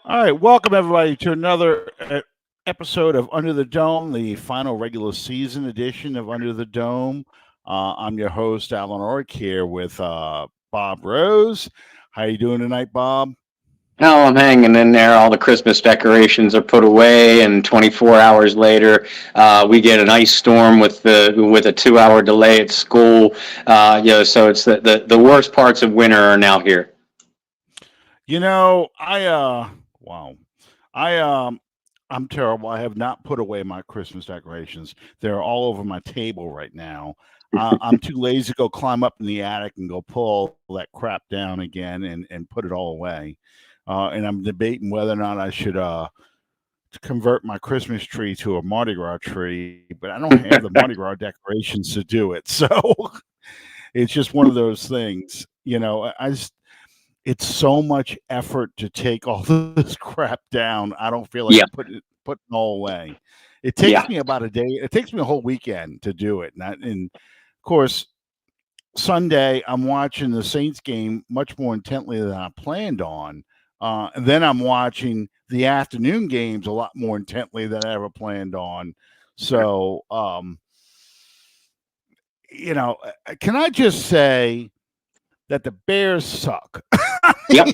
All right, welcome everybody to another episode of Under the Dome, the final regular season edition of Under the Dome. I'm your host, Allen Ulrich, here with Bob Rose. How you doing tonight, Bob? Oh, I'm hanging in there. All the Christmas decorations are put away, and 24 hours later, we get an ice storm with a 2-hour delay at school. So it's the worst parts of winter are now here. You know, wow, I'm terrible. I have not put away my Christmas decorations. They're all over my table right now. I'm too lazy to go climb up in the attic and go pull that crap down again and put it all away. And I'm debating whether or not I should convert my Christmas tree to a Mardi Gras tree, but I don't have the Mardi Gras decorations to do it. So it's just one of those things, it's so much effort to take all this crap down. I don't feel like Yeah. putting it all away. It takes me about a day. It takes me a whole weekend to do it. And of course, Sunday, I'm watching the Saints game much more intently than I planned on. And then I'm watching the afternoon games a lot more intently than I ever planned on. So, can I just say that the Bears suck? Yep.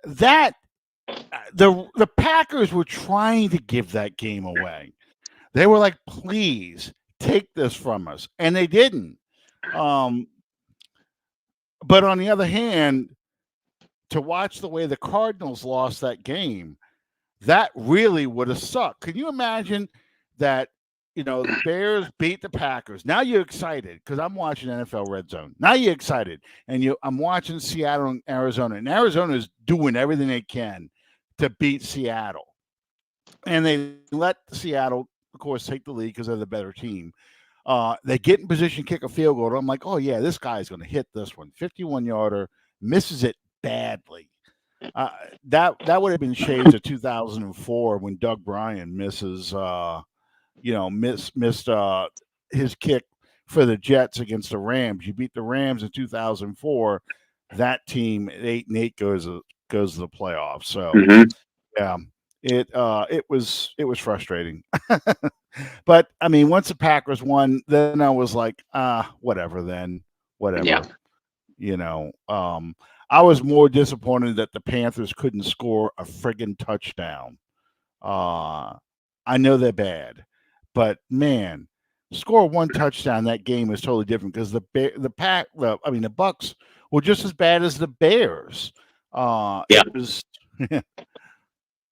That the Packers were trying to give that game away. They were like, please take this from us. And they didn't. But on the other hand, to watch the way the Cardinals lost that game, that really would have sucked. Can you imagine that, the Bears beat the Packers? Now you're excited because I'm watching NFL Red Zone. Now you're excited. And I'm watching Seattle and Arizona. And Arizona is doing everything they can to beat Seattle. And they let Seattle, of course, take the lead because they're the better team. They get in position, kick a field goal. And I'm like, oh, yeah, this guy's going to hit this one. 51-yarder, misses it badly. That would have been shades of 2004 when Doug Bryan misses, missed his kick for the Jets against the Rams. You beat the Rams in 2004. That team at 8-8 goes to the playoffs. So yeah, it was frustrating. But I mean, once the Packers won, then I was like, whatever. Then whatever. Yeah. I was more disappointed that the Panthers couldn't score a friggin' touchdown. I know they're bad, but man, score one touchdown that game is totally different because the Bucks were just as bad as the Bears. It was,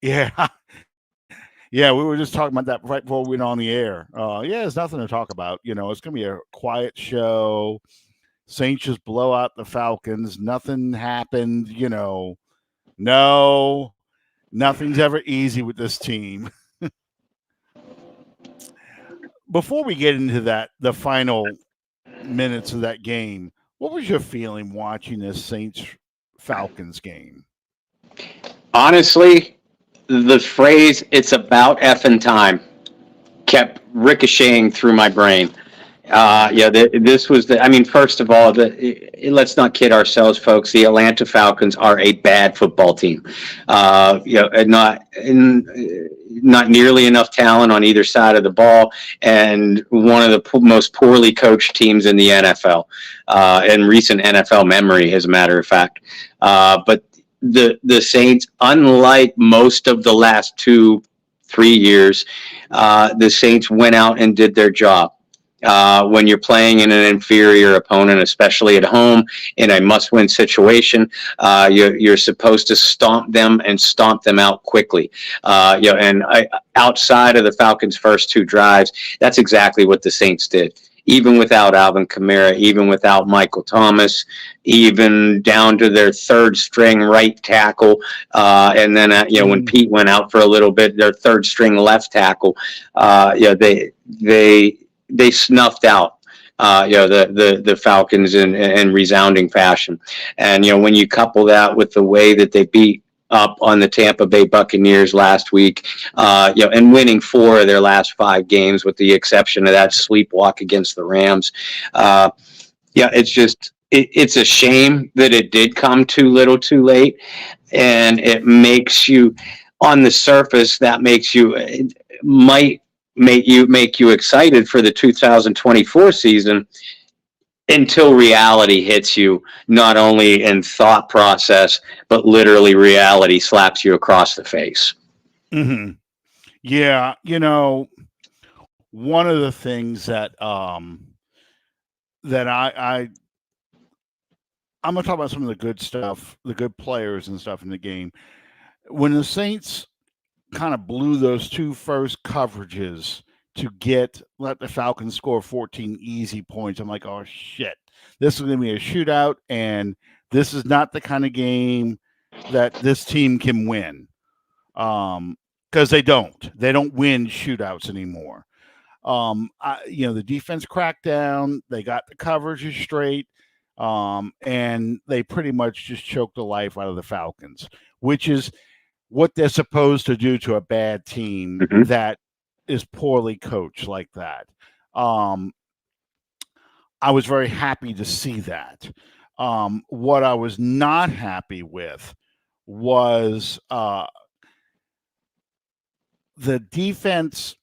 yeah. Yeah, we were just talking about that right before we went on the air. There's nothing to talk about. It's going to be a quiet show. Saints just blow out the Falcons. Nothing happened, No, nothing's ever easy with this team. Before we get into the final minutes of that game, what was your feeling watching this Saints-Falcons game? Honestly, the phrase "it's about effing time" kept ricocheting through my brain. This was first of all, let's not kid ourselves, folks. The Atlanta Falcons are a bad football team. Not nearly enough talent on either side of the ball, and one of the most poorly coached teams in the NFL, in recent NFL memory, as a matter of fact. But the Saints, unlike most of the last 2-3 years, the Saints went out and did their job. When you're playing in an inferior opponent, especially at home in a must-win situation, you're supposed to stomp them out quickly. Outside of the Falcons' first 2 drives, that's exactly what the Saints did. Even without Alvin Kamara, even without Michael Thomas, even down to their third-string right tackle, and then when Pete went out for a little bit, their third-string left tackle, they snuffed out the Falcons in resounding fashion. And when you couple that with the way that they beat up on the Tampa Bay Buccaneers last week, and winning 4 of their last 5 games with the exception of that sleepwalk against the Rams, it's just it's a shame that it did come too little too late, and it makes you, on the surface, that makes you, might make you excited for the 2024 season, until reality hits you, not only in thought process, but literally reality slaps you across the face. Hmm. Yeah, one of the things that I'm gonna talk about some of the good stuff, the good players and stuff in the game. When the Saints kind of blew those two first coverages to let the Falcons score 14 easy points, I'm like, oh shit, this is gonna be a shootout, and this is not the kind of game that this team can win. Because they don't win shootouts anymore. The defense cracked down. They got the coverages straight, and they pretty much just choked the life out of the Falcons, which is what they're supposed to do to a bad team Mm-hmm. that is poorly coached like that. I was very happy to see that. What I was not happy with was the defense.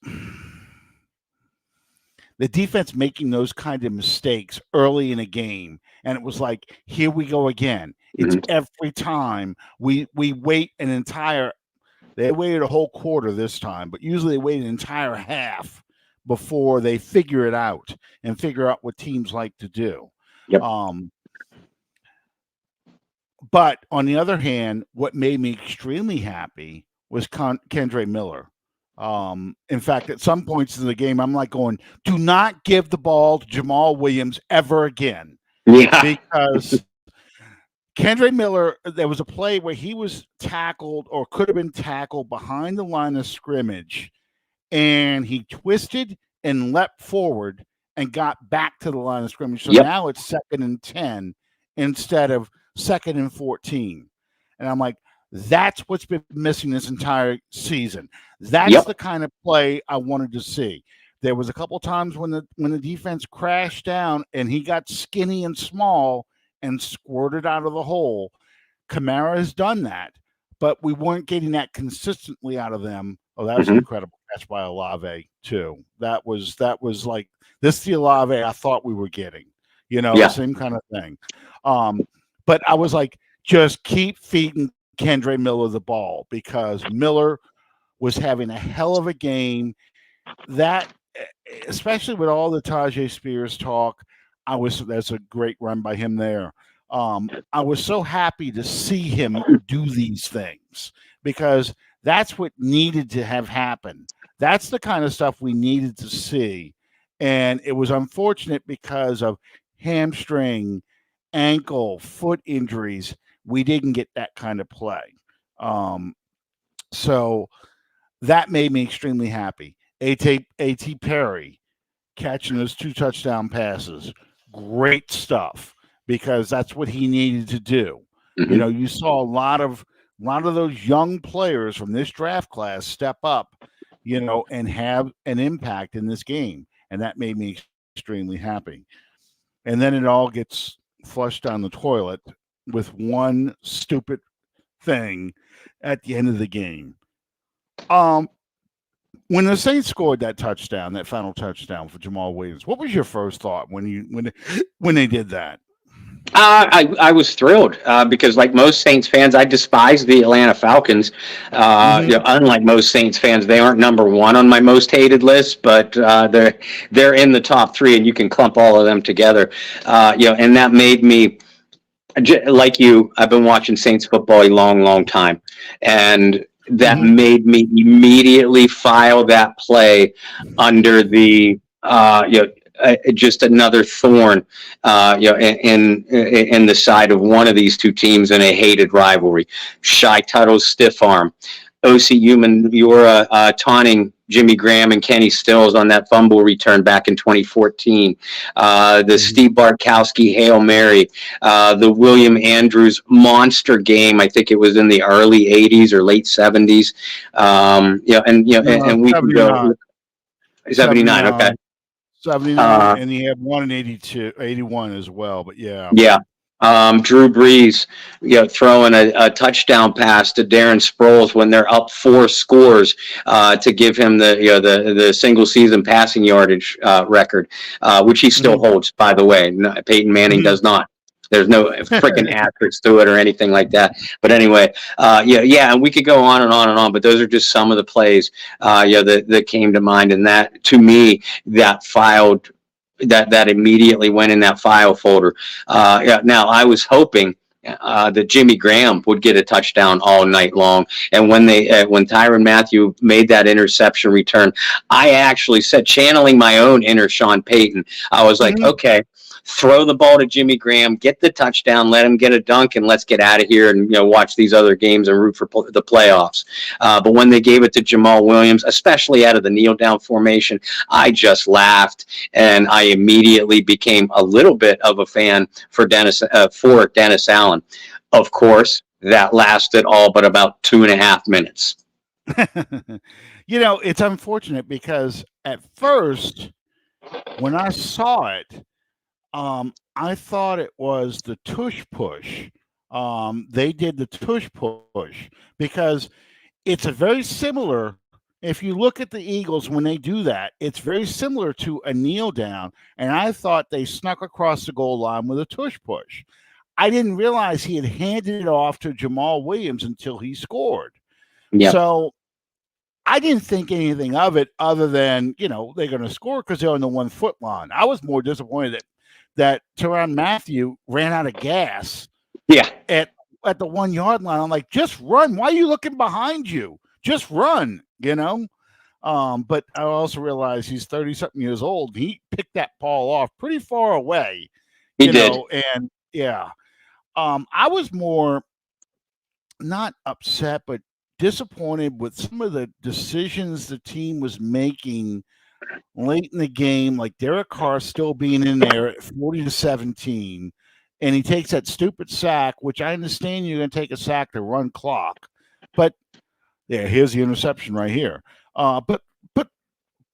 The defense making those kind of mistakes early in a game, and it was like, here we go again. It's every time we wait an entire. They waited a whole quarter this time, but usually they wait an entire half before they figure it out and figure out what teams like to do. Yep. But on the other hand, what made me extremely happy was Kendre Miller. In fact, at some points in the game, I'm like going, do not give the ball to Jamal Williams ever again. Yeah. Because Kendre Miller, there was a play where he was tackled or could have been tackled behind the line of scrimmage, and he twisted and leapt forward and got back to the line of scrimmage. So now it's 2nd and 10 instead of 2nd and 14. And I'm like, that's what's been missing this entire season. That's the kind of play I wanted to see. There was a couple times when the defense crashed down and he got skinny and small and squirted out of the hole. Kamara has done that, but we weren't getting that consistently out of them. Oh, that was an incredible catch by Olave too. That was like this the Olave I thought we were getting. Same kind of thing. But I was like, just keep feeding Kendre Miller the ball, because Miller was having a hell of a game. That, especially with all the Tajay Spears talk, that's a great run by him there. I was so happy to see him do these things, because that's what needed to have happened. That's the kind of stuff we needed to see. And it was unfortunate because of hamstring, ankle, foot injuries. We didn't get that kind of play. So that made me extremely happy. A.T. Perry catching those 2 touchdown passes. Great stuff, because that's what he needed to do. You saw a lot of those young players from this draft class step up, and have an impact in this game. And that made me extremely happy. And then it all gets flushed down the toilet with one stupid thing at the end of the game. When the Saints scored that final touchdown for Jamal Williams, what was your first thought when they did that? I was thrilled because, like most Saints fans, I despise the Atlanta Falcons. Unlike most Saints fans, they aren't number one on my most hated list, but they're in the top 3, and you can clump all of them together. And that made me, like you, I've been watching Saints football a long, long time, and that made me immediately file that play under the just another thorn, in the side of one of these two teams in a hated rivalry. Shy Tuttle's stiff arm, O.C. Umenyiora taunting Jimmy Graham and Kenny Stills on that fumble return back in 2014. The Steve Bartkowski Hail Mary, the William Andrews monster game. I think it was in the early 80s or late 70s. And we can go 79. Okay. 79, Uh, and he had one in 82, 81 as well. But yeah. yeah. Drew Brees, throwing a touchdown pass to Darren Sproles when they're up 4 scores, to give him the single season passing yardage record, which he still Mhm, holds, by the way. Peyton Manning mhm. does not. There's no freaking asterisk to it or anything like that. But anyway, and we could go on and on and on. But those are just some of the plays, that came to mind, and that to me that filed that immediately went in that file folder. Now I was hoping that Jimmy Graham would get a touchdown all night long. And when Tyrann Mathieu made that interception return, I actually said, channeling my own inner Sean Payton, I was like, Mhm. okay, throw the ball to Jimmy Graham, get the touchdown, let him get a dunk, and let's get out of here and watch these other games and root for the playoffs. But when they gave it to Jamal Williams, especially out of the kneel down formation, I just laughed, and I immediately became a little bit of a fan for Dennis Allen. Of course, that lasted all but about 2.5 minutes. It's unfortunate because at first, when I saw it, I thought it was the tush push. They did the tush push because it's a very similar. If you look at the Eagles when they do that, it's very similar to a kneel down. And I thought they snuck across the goal line with a tush push. I didn't realize he had handed it off to Jamal Williams until he scored. Yep. So I didn't think anything of it other than, they're going to score because they're on the 1 foot line. I was more disappointed that Tyrann Mathieu ran out of gas Yeah. at the 1 yard line. I'm like, just run. Why are you looking behind you? Just run. But I also realized he's 30 something years old. He picked that ball off pretty far away, He did. and yeah. I was more not upset, but disappointed with some of the decisions the team was making late in the game, like Derek Carr still being in there at 40-17, and he takes that stupid sack, which I understand you're going to take a sack to run clock, but here's the interception right here. But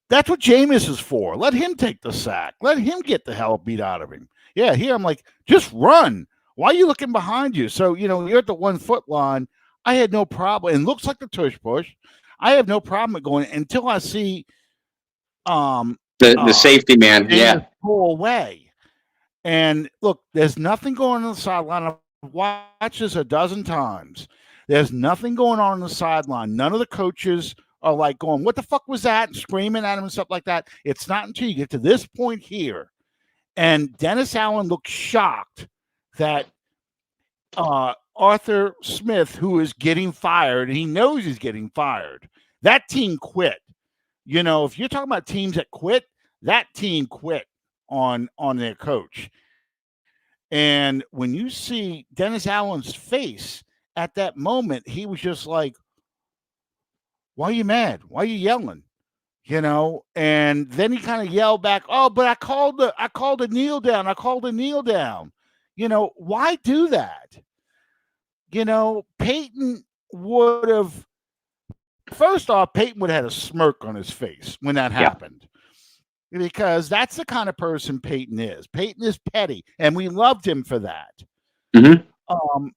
that's what Jameis is for. Let him take the sack. Let him get the hell beat out of him. Yeah, here I'm like, just run. Why are you looking behind you? So, you're at the 1 foot line. I had no problem. It looks like the tush push. I have no problem with going until I see The safety man. Jameis Yeah. pull away. And look, there's nothing going on the sideline. I've watched this a dozen times. There's nothing going on the sideline. None of the coaches are like going, "What the fuck was that?" and screaming at him and stuff like that. It's not until you get to this point here. And Dennis Allen looked shocked that Arthur Smith, who is getting fired, and he knows he's getting fired, that team quit. If you're talking about teams that quit, that team quit on their coach. And when you see Dennis Allen's face at that moment, he was just like, "Why are you mad? Why are you yelling?" And then he kind of yelled back, "Oh, but I called a kneel down. I called a kneel down." Why do that? Peyton would have first off, Peyton would have had a smirk on his face when that happened. Because that's the kind of person Peyton is. Peyton is petty, and we loved him for that. Mm-hmm.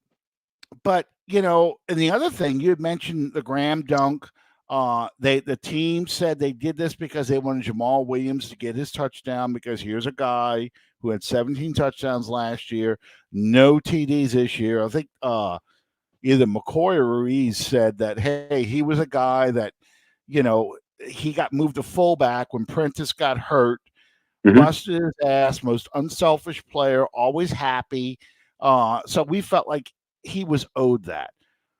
But and the other thing you had mentioned the Graham dunk. The team said they did this because they wanted Jamal Williams to get his touchdown because here's a guy who had 17 touchdowns last year, no TDs this year. I think either McCoy or Ruiz said that, hey, he was a guy that he got moved to fullback when Prentice got hurt, busted his ass, most unselfish player, always happy. So we felt like he was owed that.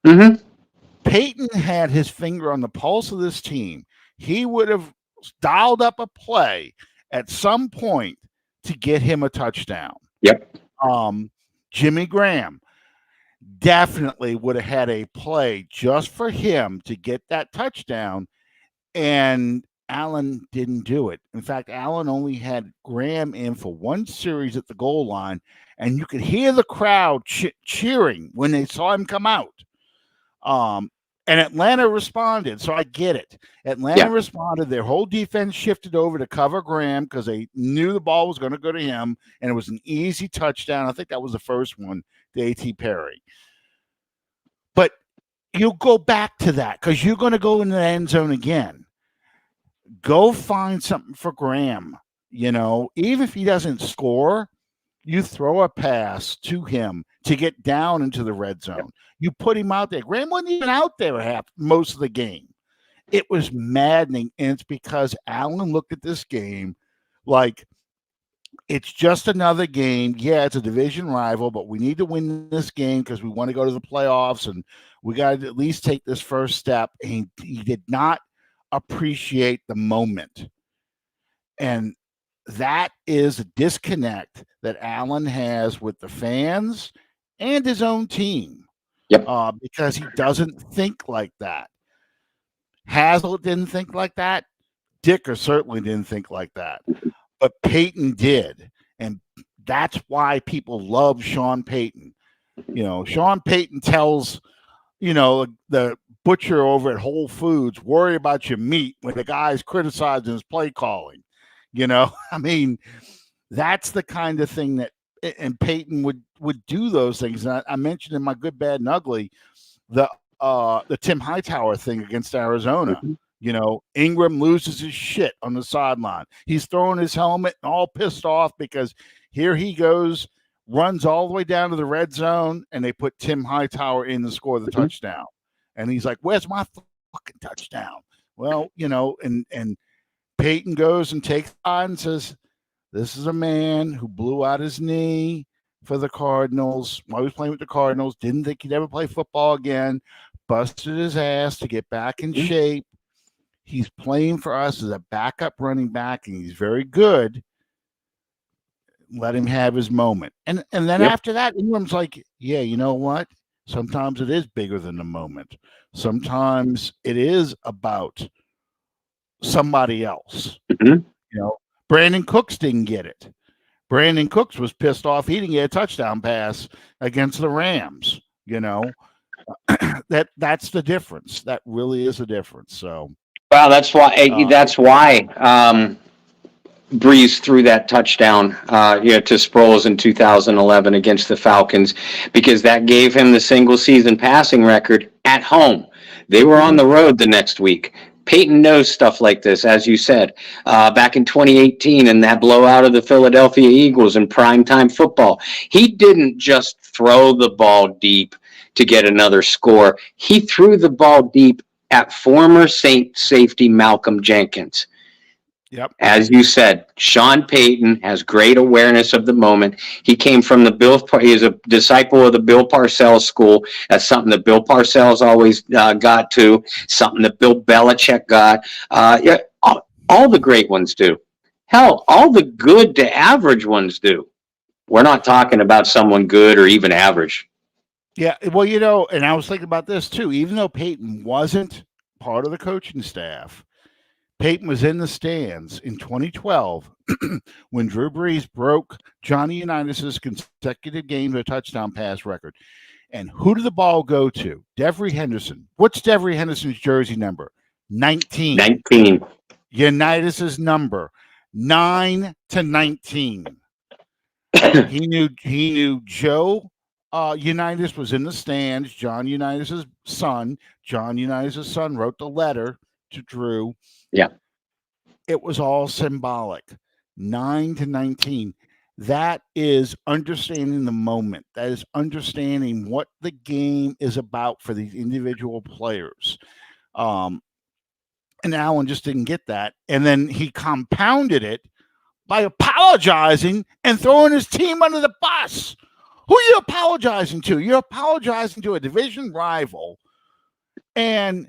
Mm-hmm. Peyton had his finger on the pulse of this team. He would have dialed up a play at some point to get him a touchdown. Yep. Jimmy Graham definitely would have had a play just for him to get that touchdown, and Allen didn't do it. In fact, Allen only had Graham in for one series at the goal line, and you could hear the crowd cheering when they saw him come out. And Atlanta responded, so I get it. Atlanta responded. Their whole defense shifted over to cover Graham because they knew the ball was going to go to him, and it was an easy touchdown. I think that was the first one to A.T. Perry. But you'll go back to that because you're going to go in the end zone again. Go find something for Graham. Even if he doesn't score, you throw a pass to him to get down into the red zone. You put him out there. Graham wasn't even out there most of the game. It was maddening, and it's because Allen looked at this game like it's just another game. Yeah, it's a division rival, but we need to win this game because we want to go to the playoffs, and we got to at least take this first step. And he did not appreciate the moment. And that is a disconnect that Allen has with the fans and his own team. Because he doesn't think like that. Hazlitt didn't think like that. Dicker certainly didn't think like that. But Peyton did. And that's why people love Sean Payton. Sean Payton tells, the butcher over at Whole Foods, worry about your meat when the guy's criticizing his play calling. That's the kind of thing that, and Peyton would do those things. And I mentioned in my Good, Bad, and Ugly the Tim Hightower thing against Arizona. Ingram loses his shit on the sideline. He's throwing his helmet and all pissed off because here he goes, runs all the way down to the red zone, and they put Tim Hightower in to score the touchdown. And he's like, "Where's my fucking touchdown?" Well, and Peyton goes and takes on and says, "This is a man who blew out his knee for the Cardinals while he was playing with the Cardinals, didn't think he'd ever play football again, busted his ass to get back in shape. He's playing for us as a backup running back, and he's very good. Let him have his moment." And then after that, Ingram's like, "Yeah, you know what? Sometimes it is bigger than the moment. Sometimes it is about somebody else." Brandon Cooks didn't get it. Brandon Cooks was pissed off he didn't get a touchdown pass against the Rams. That's the difference. That really is a difference. So, well, that's why Breeze threw that touchdown to Sproles in 2011 against the Falcons, because that gave him the single season passing record at home. They were on the road the next week. Peyton knows stuff like this, as you said, back in 2018 in that blowout of the Philadelphia Eagles in primetime football. He didn't just throw the ball deep to get another score. He threw the ball deep at former Saint safety Malcolm Jenkins. As you said, Sean Payton has great awareness of the moment. He came from he is a disciple of the Bill Parcells school. That's something that Bill Parcells always got to, something that Bill Belichick got. All the great ones do. Hell, all the good to average ones do. We're not talking about someone good or even average. Yeah, well, and I was thinking about this too. Even though Peyton wasn't part of the coaching staff, Peyton was in the stands in 2012 when Drew Brees broke Johnny Unitas' consecutive game to a touchdown pass record. And who did the ball go to? Devery Henderson. What's Devery Henderson's jersey number? 19. 19. Unitas' number, 9 to 19. He knew Joe Unitas was in the stands. John Unitas' son. John Unitas' son wrote the letter to Drew. Yeah. It was all symbolic. 9 to 19. That is understanding the moment. That is understanding what the game is about for these individual players. And Allen just didn't get that. And then he compounded it by apologizing and throwing his team under the bus. Who are you apologizing to? You're apologizing to a division rival. And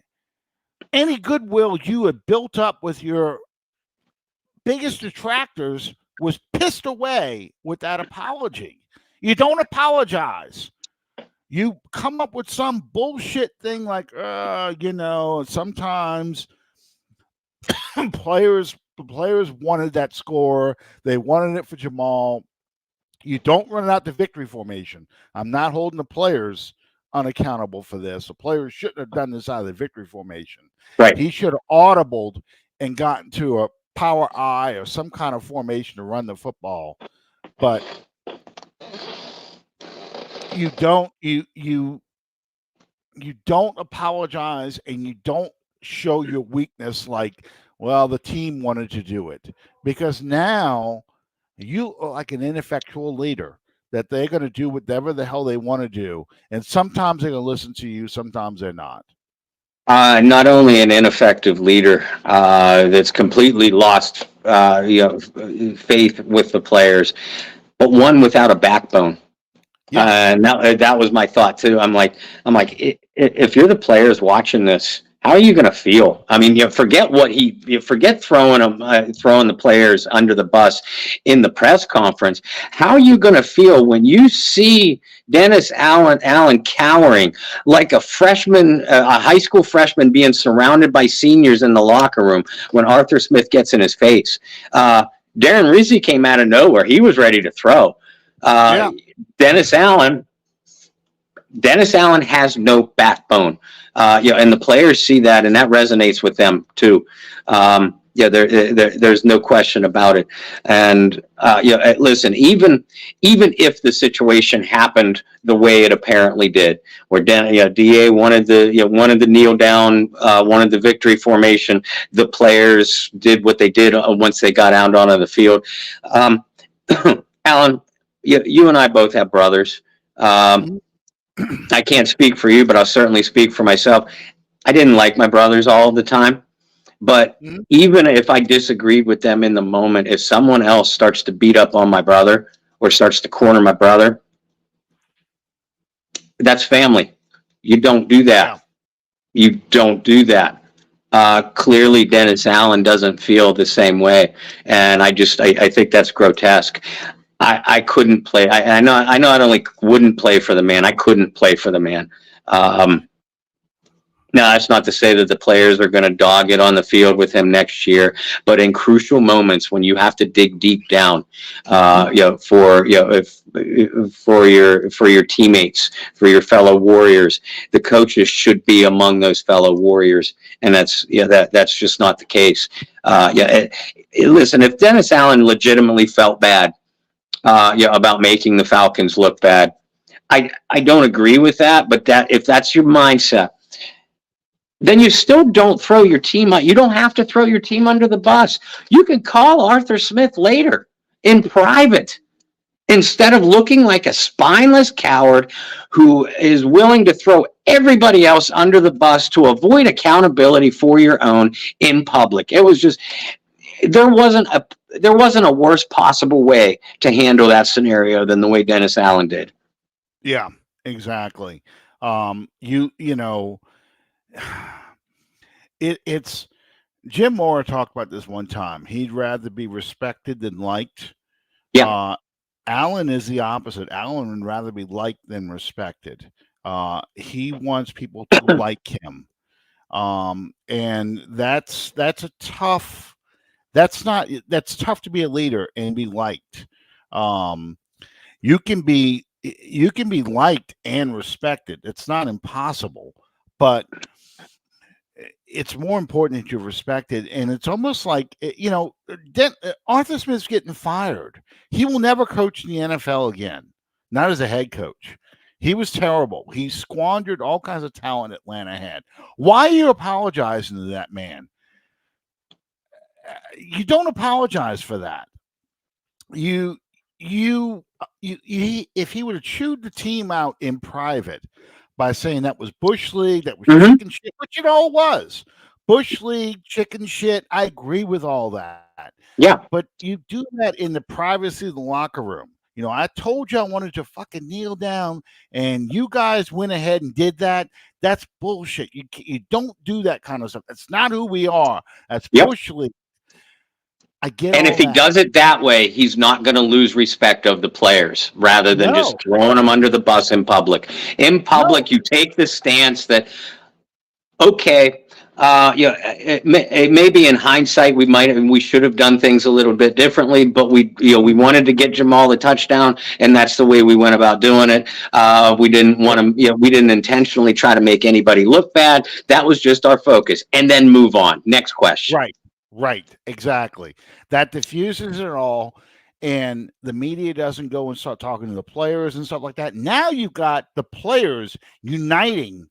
any goodwill you had built up with your biggest detractors was pissed away with that apology. You don't apologize. You come up with some bullshit thing like, sometimes players wanted that score. They wanted it for Jamal. You don't run out the victory formation. I'm not holding the players unaccountable for this. The players shouldn't have done this out of the victory formation. Right. He should have audibled and gotten to a power I or some kind of formation to run the football. But you don't you don't apologize and you don't show your weakness like, well, the team wanted to do it, because now you are like an ineffectual leader that they're going to do whatever the hell they want to do, and sometimes they're going to listen to you, sometimes they're not. Not only an ineffective leader that's completely lost faith with the players, but one without a backbone. Yeah. And that was my thought too. I'm like, if you're the players watching this, how are you going to feel? I mean, forget throwing the players under the bus in the press conference. How are you going to feel when you see Dennis Allen cowering like a freshman, a high school freshman being surrounded by seniors in the locker room when Arthur Smith gets in his face? Darren Rizzi came out of nowhere. He was ready to throw. Dennis Allen has no backbone. And the players see that, and that resonates with them too. There's no question about it. And listen, even if the situation happened the way it apparently did, where Da wanted the kneel down, wanted the victory formation, the players did what they did once they got out onto the field. Alan, you and I both have brothers. I can't speak for you, but I'll certainly speak for myself. I didn't like my brothers all the time, but even if I disagreed with them in the moment, if someone else starts to beat up on my brother or starts to corner my brother, that's family. You don't do that. Yeah. You don't do that. Clearly, Dennis Allen doesn't feel the same way, and I think that's grotesque. I couldn't play. I not only wouldn't play for the man, I couldn't play for the man. Now, that's not to say that the players are going to dog it on the field with him next year, but in crucial moments when you have to dig deep down, for your teammates, for your fellow warriors, the coaches should be among those fellow warriors, and that's just not the case. Listen, if Dennis Allen legitimately felt bad about making the Falcons look bad, I don't agree with that, but if that's your mindset, then you still don't throw your team out. You don't have to throw your team under the bus. You can call Arthur Smith later in private instead of looking like a spineless coward who is willing to throw everybody else under the bus to avoid accountability for your own in public. It was just, there wasn't a worse possible way to handle that scenario than the way Dennis Allen did. Yeah, exactly. It's Jim Mora talked about this one time. He'd rather be respected than liked. Yeah. Allen is the opposite. Allen would rather be liked than respected. He wants people to like him. And that's tough to be a leader and be liked. You can be liked and respected. It's not impossible, but it's more important that you're respected. And it's almost like, Arthur Smith's getting fired. He will never coach in the NFL again, not as a head coach. He was terrible. He squandered all kinds of talent Atlanta had. Why are you apologizing to that man? You don't apologize for that. If he would have chewed the team out in private by saying that was Bush League, that was chicken shit, which it all was. Bush League, chicken shit. I agree with all that. Yeah. But you do that in the privacy of the locker room. I told you I wanted to fucking kneel down, and you guys went ahead and did that. That's bullshit. You don't do that kind of stuff. That's not who we are. That's Bush League. I get. And if he does it that way, he's not going to lose respect of the players rather than just throwing them under the bus in public. In public, you take the stance that, okay, Maybe in hindsight we should have done things a little bit differently, but we wanted to get Jamal a touchdown, and that's the way we went about doing it. We didn't want to, we didn't intentionally try to make anybody look bad. That was just our focus, and then move on. Next question. Right, exactly. That diffuses it all, and the media doesn't go and start talking to the players and stuff like that. Now you've got the players uniting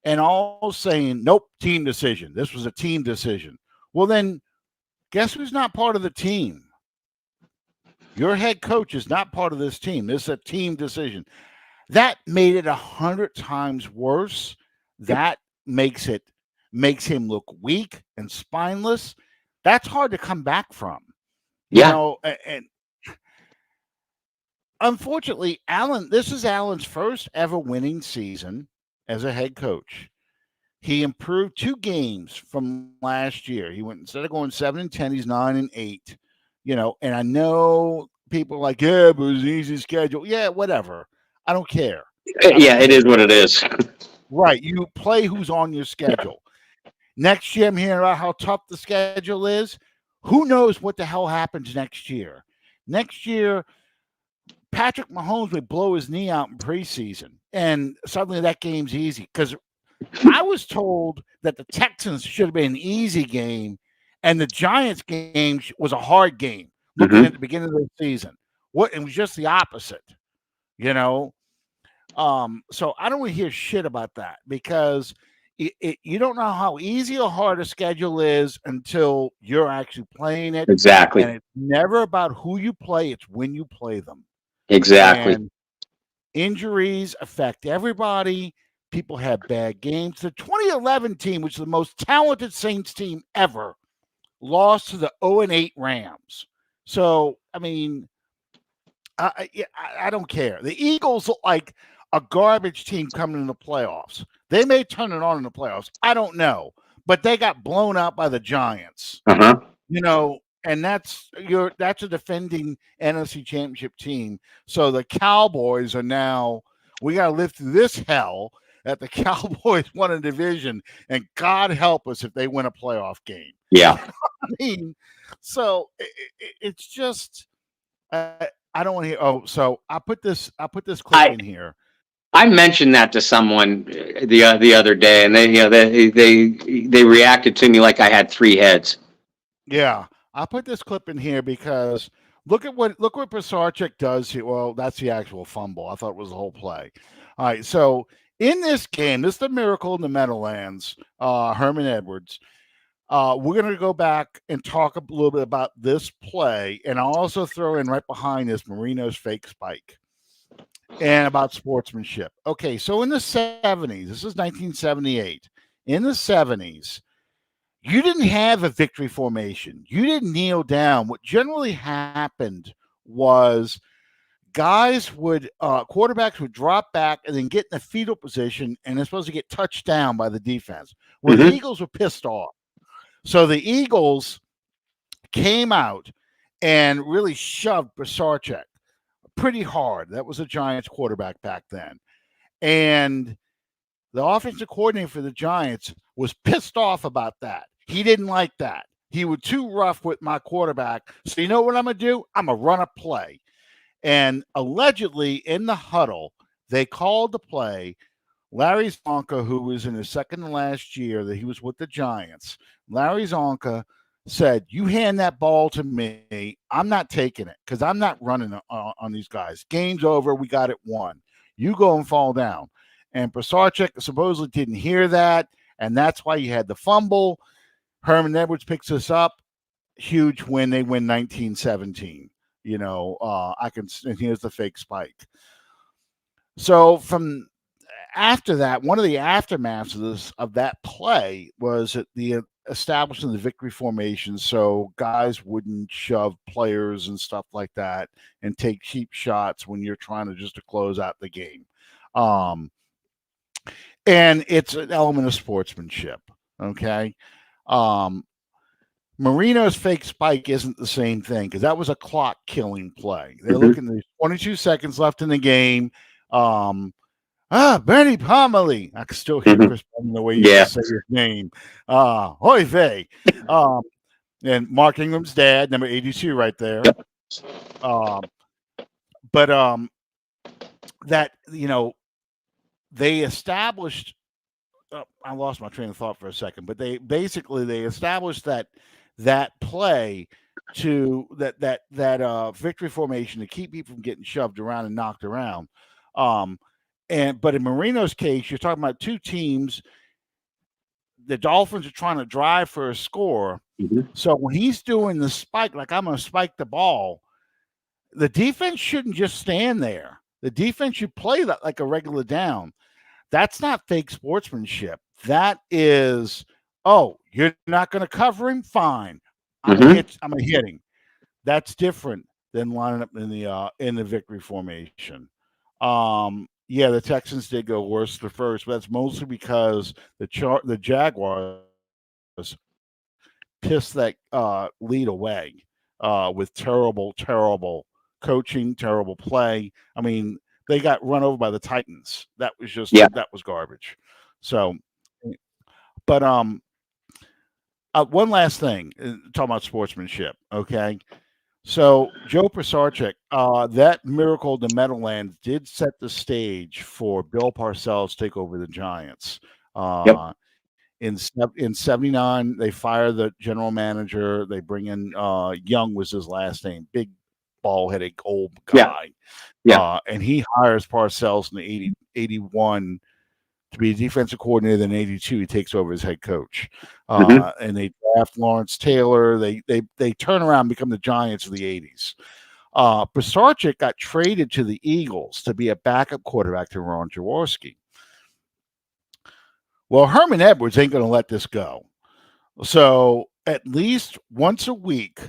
and all saying, nope, team decision. This was a team decision. Well, then guess who's not part of the team? Your head coach is not part of this team. This is a team decision. That made it 100 times worse. That makes him look weak and spineless. That's hard to come back from. And unfortunately, this is Allen's first ever winning season as a head coach. He improved 2 games from last year. He went, instead of going 7-10, he's 9-8. And I know people are like, yeah, but it was an easy schedule. Yeah, whatever. I don't care. It is what it is. Right. You play who's on your schedule. Next year, I'm hearing about how tough the schedule is. Who knows what the hell happens next year? Next year, Patrick Mahomes would blow his knee out in preseason, and suddenly that game's easy. Because I was told that the Texans should have been an easy game, and the Giants game was a hard game looking at the beginning of the season. It was just the opposite, So I don't want to hear shit about that, because you don't know how easy or hard a schedule is until you're actually playing it. Exactly. And it's never about who you play, it's when you play them. Exactly. And injuries affect everybody. People have bad games. The 2011 team, which is the most talented Saints team ever, lost to the 0-8 Rams. So, I mean, I don't care. The Eagles look like a garbage team coming in the playoffs. They may turn it on in the playoffs. I don't know. But they got blown out by the Giants. And that's a defending NFC Championship team. So the Cowboys are now, we got to live through this hell that the Cowboys won a division, and God help us if they win a playoff game. Yeah. I mean, so it's just, I don't want to hear. Oh, so I put this clip in here. I mentioned that to someone the other day, and they reacted to me like I had 3 heads. Yeah, I put this clip in here because look what Pisarcik does here. Well, that's the actual fumble. I thought it was the whole play. All right, so in this game, this is the Miracle in the Meadowlands, Herman Edwards. We're going to go back and talk a little bit about this play, and I'll also throw in right behind this Marino's fake spike and about sportsmanship. Okay, so in the 70s, this is 1978. In the 70s, you didn't have a victory formation. You didn't kneel down. What generally happened was quarterbacks would drop back and then get in the fetal position, and they're supposed to get touched down by the defense. Well, the Eagles were pissed off. So the Eagles came out and really shoved Pisarcik pretty hard. That was a Giants quarterback back then. And the offensive coordinator for the Giants was pissed off about that. He didn't like that. He was too rough with my quarterback. So you know what I'm going to do? I'm going to run a play. And allegedly in the huddle, they called the play. Larry Zonka, who was in his second to last year that he was with the Giants, Larry Zonka said, you hand that ball to me. I'm not taking it because I'm not running on these guys. Game's over. We got it won. You go and fall down. And Pisarcik supposedly didn't hear that, and that's why you had the fumble. Herman Edwards picks us up. Huge win. They win 19-17. And here's the fake spike. So from after that, one of the aftermaths of that play was the establishing the victory formation, so guys wouldn't shove players and stuff like that and take cheap shots when you're trying to close out the game. And it's an element of sportsmanship. Okay. Marino's fake spike isn't the same thing because that was a clock killing play. They're looking, there's 22 seconds left in the game. Bernie Pomeroy. I can still hear Hmm. Chris Berman the way he used to Yeah. say his name. Hoy vey. Um, and Mark Ingram's dad, number 82, right there. Yep. Um, but that they established. I lost my train of thought for a second, but they established that play to that victory formation to keep people from getting shoved around and knocked around. Um, but in Marino's case, you're talking about two teams. The Dolphins are trying to drive for a score. Hmm. So when he's doing the spike, like I'm going to spike the ball, the defense shouldn't just stand there. The defense should play that like a regular down. That's not fake sportsmanship. That is, oh, you're not going to cover him? Fine. I'm gonna Hmm. hit. I'm gonna hit him. That's different than lining up in the victory formation. Yeah, the Texans did go worse the first, but that's mostly because the Jaguars pissed that lead away with terrible coaching, terrible play. I mean, they got run over by the Titans. Yeah. That was garbage. So, but one last thing, talking about sportsmanship. Okay, so Joe Pisarcik, that miracle to Meadowlands did set the stage for Bill Parcells to take over the Giants. Yep. In '79, they fire the general manager. They bring in Young was his last name, big ball-headed old Yeah. guy, Yeah. and he hires Parcells in the 81 to be a defensive coordinator. Then '82, he takes over as head coach, Hmm. and they draft Lawrence Taylor. They turn around, and become the Giants of the '80s. Pisarcik got traded to the Eagles to be a backup quarterback to Ron Jaworski. Well, Herman Edwards ain't going to let this go. So at least once a week,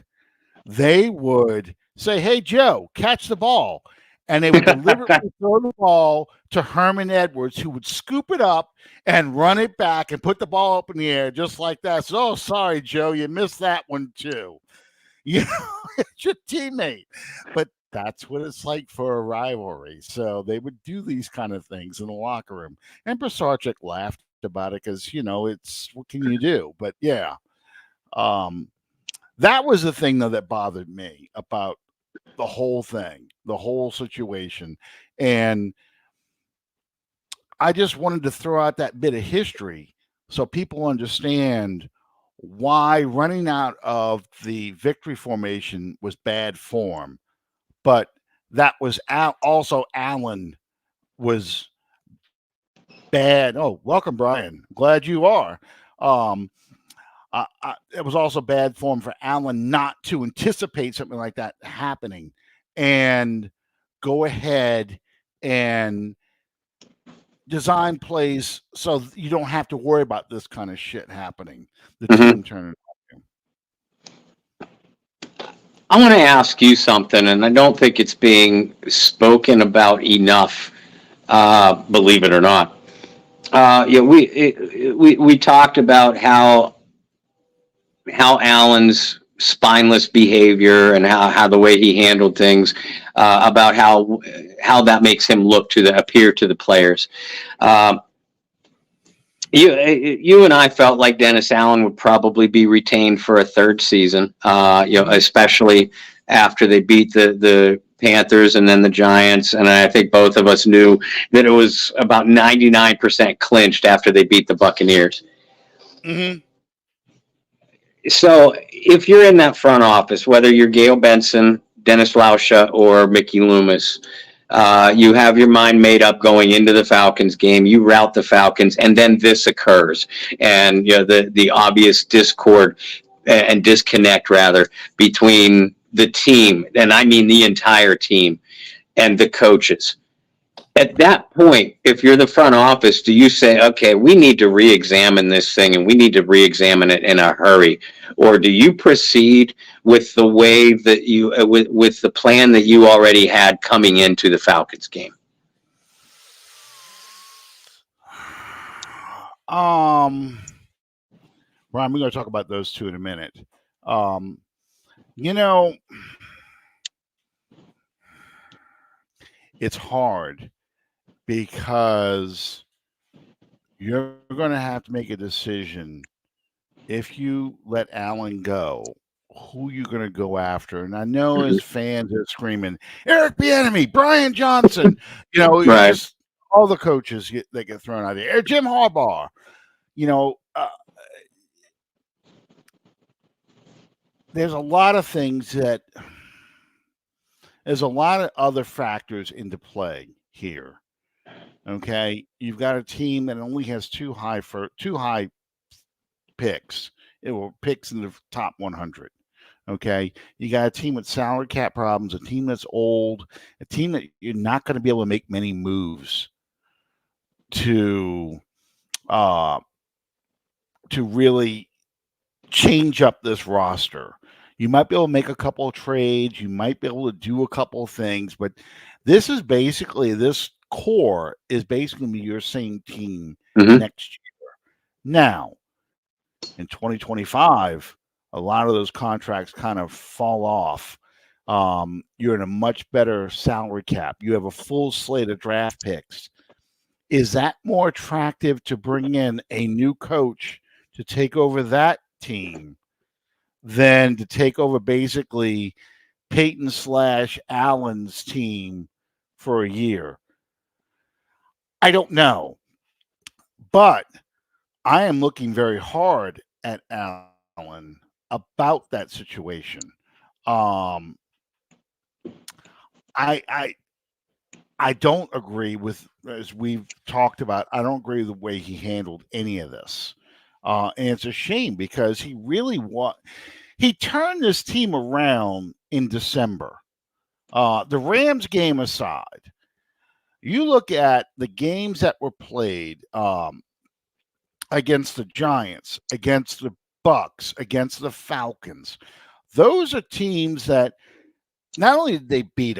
they would say, "Hey, Joe, catch the ball." And they would deliberately throw the ball to Herman Edwards, who would scoop it up and run it back and put the ball up in the air just like that. So, oh, sorry, Joe, you missed that one too. You know, it's your teammate. But that's what it's like for a rivalry. So they would do these kind of things in the locker room. And Pisarcik laughed about it because, it's what can you do? But yeah, um, that was the thing though that bothered me about the whole thing, the whole situation. And I just wanted to throw out that bit of history so people understand why running out of the victory formation was bad form. But that was also Allen was bad. Oh, welcome, Brian. Glad you are. Um, it was also bad form for Allen not to anticipate something like that happening and go ahead and design plays so you don't have to worry about this kind of shit happening. The Hmm. team turning. I want to ask you something, and I don't think it's being spoken about enough. Believe it or not. Yeah, we talked about how Allen's spineless behavior and how the way he handled things, about how that makes him appear to the players. Um, you and I felt like Dennis Allen would probably be retained for a third season. Especially after they beat the Panthers and then the Giants, and I think both of us knew that it was about 99% clinched after they beat the Buccaneers. Mm-hmm. So if you're in that front office, whether you're Gail Benson, Dennis Lauscha, or Mickey Loomis, you have your mind made up going into the Falcons game. You route the Falcons, and then this occurs, and the obvious discord and disconnect rather between the team, and I mean the entire team, and the coaches. At that point, if you're the front office, do you say, okay, we need to re-examine this thing and we need to re-examine it in a hurry? Or do you proceed with the way that with the plan that you already had coming into the Falcons game? Um, Brian, we're going to talk about those two in a minute. Um, you know, it's hard. because you're going to have to make a decision if you let Allen go, who you going to go after. And I know Mhm. as fans are screaming, Eric Bieniemy, Brian Johnson, you Right. just all the coaches that get thrown out there. Jim Harbaugh, you know, there's a lot of things that there's a lot of other factors into play here. Okay, you've got a team that only has two high picks. It will picks in the top 100. Okay, you got a team with salary cap problems, a team that's old, a team that you're not going to be able to make many moves to uh to really change up this roster. You might be able to make a couple of trades, you might be able to do a couple of things, but this core is basically your same team Hmm. next year. Now, in 2025, a lot of those contracts kind of fall off. You're in a much better salary cap. You have a full slate of draft picks. Is that more attractive to bring in a new coach to take over that team than to take over basically Peyton / Allen's team for a year? I don't know, but I am looking very hard at Allen about that situation. Um, I I don't agree with, as we've talked about. I don't agree with the way he handled any of this, and it's a shame because he turned this team around in December. The Rams game aside, you look at the games that were played against the Giants, against the Bucks, against the Falcons. Those are teams that not only did they beat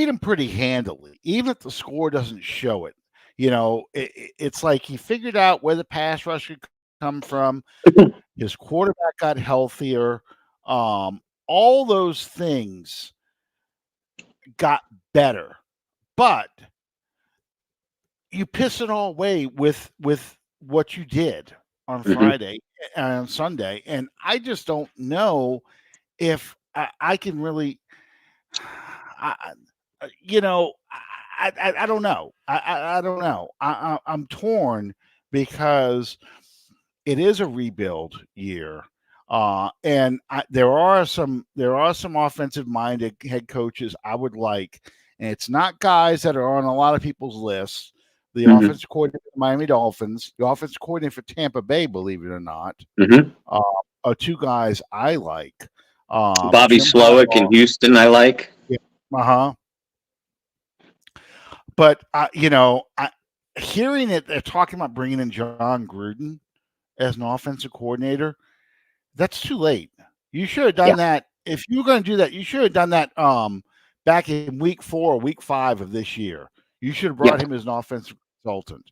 them pretty handily, even if the score doesn't show it. It's like he figured out where the pass rush could come from. His quarterback got healthier. All those things got better, but you piss it all away with what you did on Hmm. Friday and on Sunday, and I just don't know if I can really, I, you know, I don't know. I don't know. I'm torn because it is a rebuild year. And there are some offensive minded head coaches I would like, and it's not guys that are on a lot of people's lists. The Hmm. offensive coordinator for the Miami Dolphins, the offensive coordinator for Tampa Bay, believe it or not, Hmm. uh, are two guys I like. Bobby Jim Slowick in Harbaugh, Houston, I like. yeah, uh-huh. But hearing it, they're talking about bringing in John Gruden as an offensive coordinator. That's too late. You should have Yeah. done that. If you were going to do that, you should have done that back in week 4 or week 5 of this year. You should have Yeah. brought him as an offensive consultant.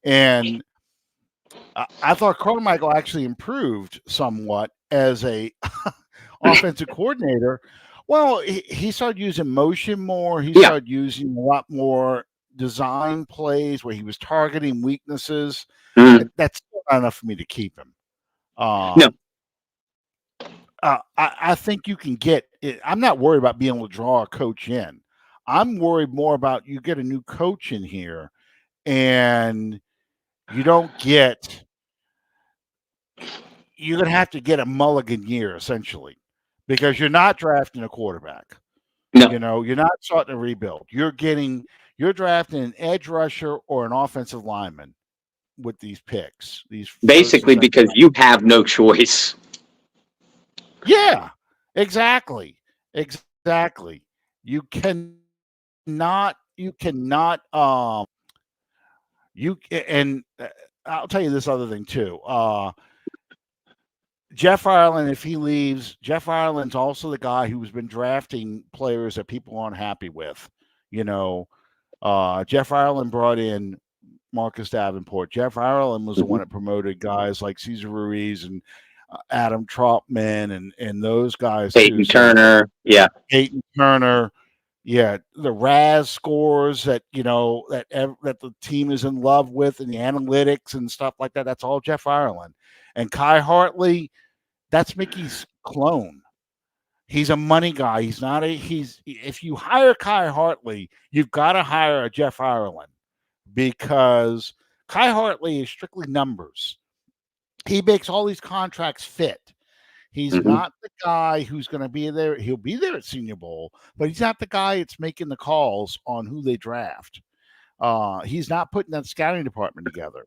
And I thought Carmichael actually improved somewhat as a offensive coordinator. Well, he started using motion more. He Yeah. started using a lot more design plays where he was targeting weaknesses. Hmm. That's still not enough for me to keep him. No. Um, I think you can get it. I'm not worried about being able to draw a coach in. I'm worried more about you get a new coach in here and you don't get, you're going to have to get a mulligan year essentially because you're not drafting a quarterback. No. You're not starting a rebuild. You're drafting an edge rusher or an offensive lineman with these picks, these first and Basically, second. because you have no choice. Yeah, exactly. Exactly. You cannot and I'll tell you this other thing too. Jeff Ireland, if he leaves, Jeff Ireland's also the guy who's been drafting players that people aren't happy with. You know, Jeff Ireland brought in Marcus Davenport. Jeff Ireland was the Hmm. one that promoted guys like Cesar Ruiz and Adam Troutman and those guys too. Peyton So Turner. Yeah. Peyton Turner. Yeah, the RAS scores that that the team is in love with, and the analytics and stuff like that. That's all Jeff Ireland, and Kai Hartley. That's Mickey's clone. He's a money guy. He's not a. He's If you hire Kai Hartley, you've got to hire a Jeff Ireland, because Kai Hartley is strictly numbers. He makes all these contracts fit. He's Hmm. not the guy who's going to be there. He'll be there at Senior Bowl, but he's not the guy that's making the calls on who they draft. He's not putting that scouting department together.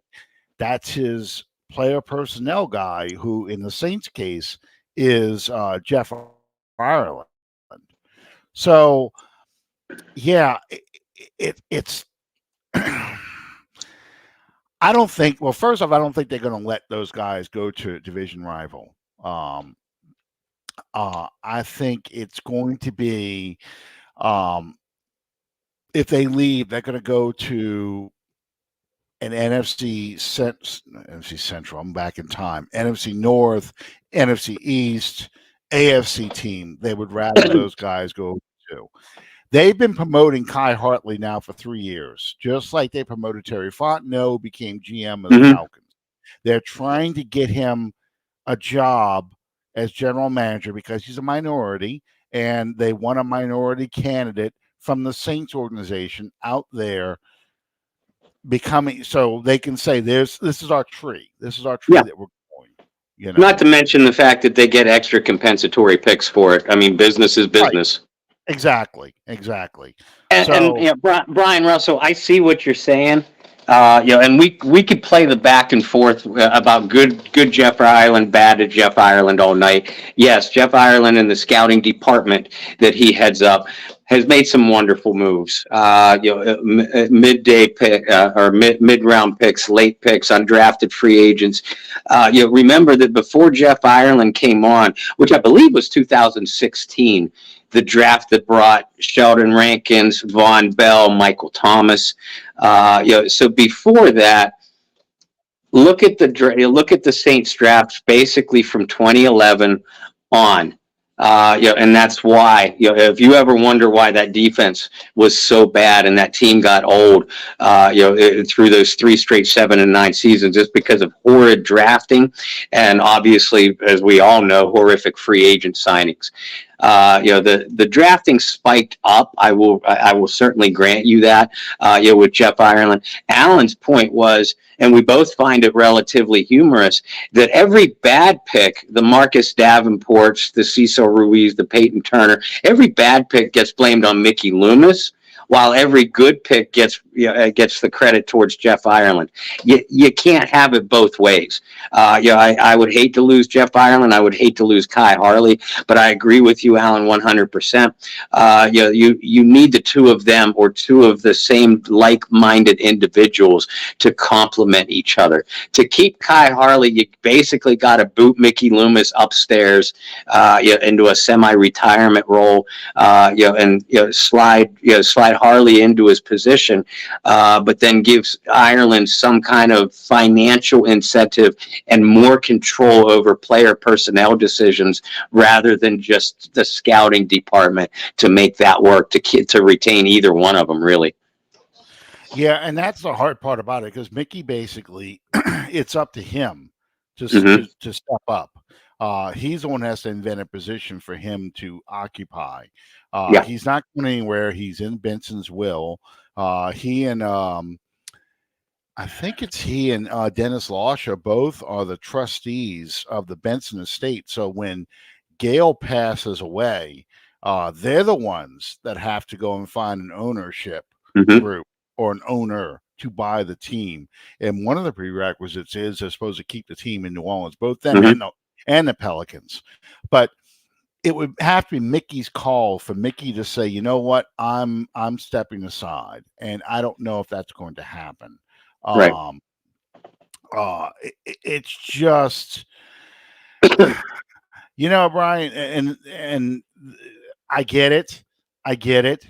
That's his player personnel guy, who in the Saints case is Jeff Ireland. So yeah, it's. I don't think. Well, first off, I don't think they're going to let those guys go to a division rival. I think it's going to be, um, if they leave, they're going to go to an NFC Central. I'm back in time. NFC North, NFC East, AFC team. They would rather those guys go to. They've been promoting Kai Hartley now for 3 years, just like they promoted Terry Fontenot, became GM of the Hmm. Falcons. They're trying to get him a job as general manager because he's a minority, and they want a minority candidate from the Saints organization out there becoming, so they can say this is our tree. This is our tree Yeah. that we're going, you Not know. to mention the fact that they get extra compensatory picks for it. I mean, business is Right. business. Exactly. Exactly. And So you know, Brian Russell, I see what you're saying. And we could play the back and forth about good Jeff Ireland, bad to Jeff Ireland all night. Yes, Jeff Ireland and the scouting department that he heads up has made some wonderful moves. Midday pick or mid round picks, late picks, undrafted free agents. Remember that before Jeff Ireland came on, which I believe was 2016, the draft that brought Sheldon Rankins, Von Bell, Michael Thomas. So before that, look at the Saints drafts basically from 2011 on. And that's why, if you ever wonder why that defense was so bad and that team got old, through those 3 straight 7-9 seasons, just because of horrid drafting and obviously, as we all know, horrific free agent signings. The drafting spiked up. I will certainly grant you that. With Jeff Ireland, Allen's point was, and we both find it relatively humorous, that every bad pick, the Marcus Davenports, the Cecil Ruiz, the Peyton Turner, every bad pick gets blamed on Mickey Loomis, while every good pick gets the credit towards Jeff Ireland. You can't have it both ways. I would hate to lose Jeff Ireland. I would hate to lose Kai Harley, but I agree with you, Alan, 100%. You need the two of them, or two of the same like-minded individuals, to complement each other. To keep Kai Harley, you basically got to boot Mickey Loomis upstairs, into a semi-retirement role, and slide Harley into his position, but then gives Ireland some kind of financial incentive and more control over player personnel decisions, rather than just the scouting department, to make that work, to retain either one of them, really. yeah, and that's the hard part about it, because Mickey basically, it's up to him Hmm. to step up. He's the one that has to invent a position for him to occupy. Yeah. He's not going anywhere. He's in Benson's will. He and I think it's he and Dennis Lauscher both are the trustees of the Benson estate. So when Gail passes away, they're the ones that have to go and find an ownership Hmm. group or an owner to buy the team. And one of the prerequisites is they're supposed to keep the team in New Orleans, both them Hmm. and the Pelicans. But it would have to be Mickey's call for Mickey to say, you know what, I'm stepping aside, and I don't know if that's going to happen. Right. Um, it's just, Brian, and I get it. I get it.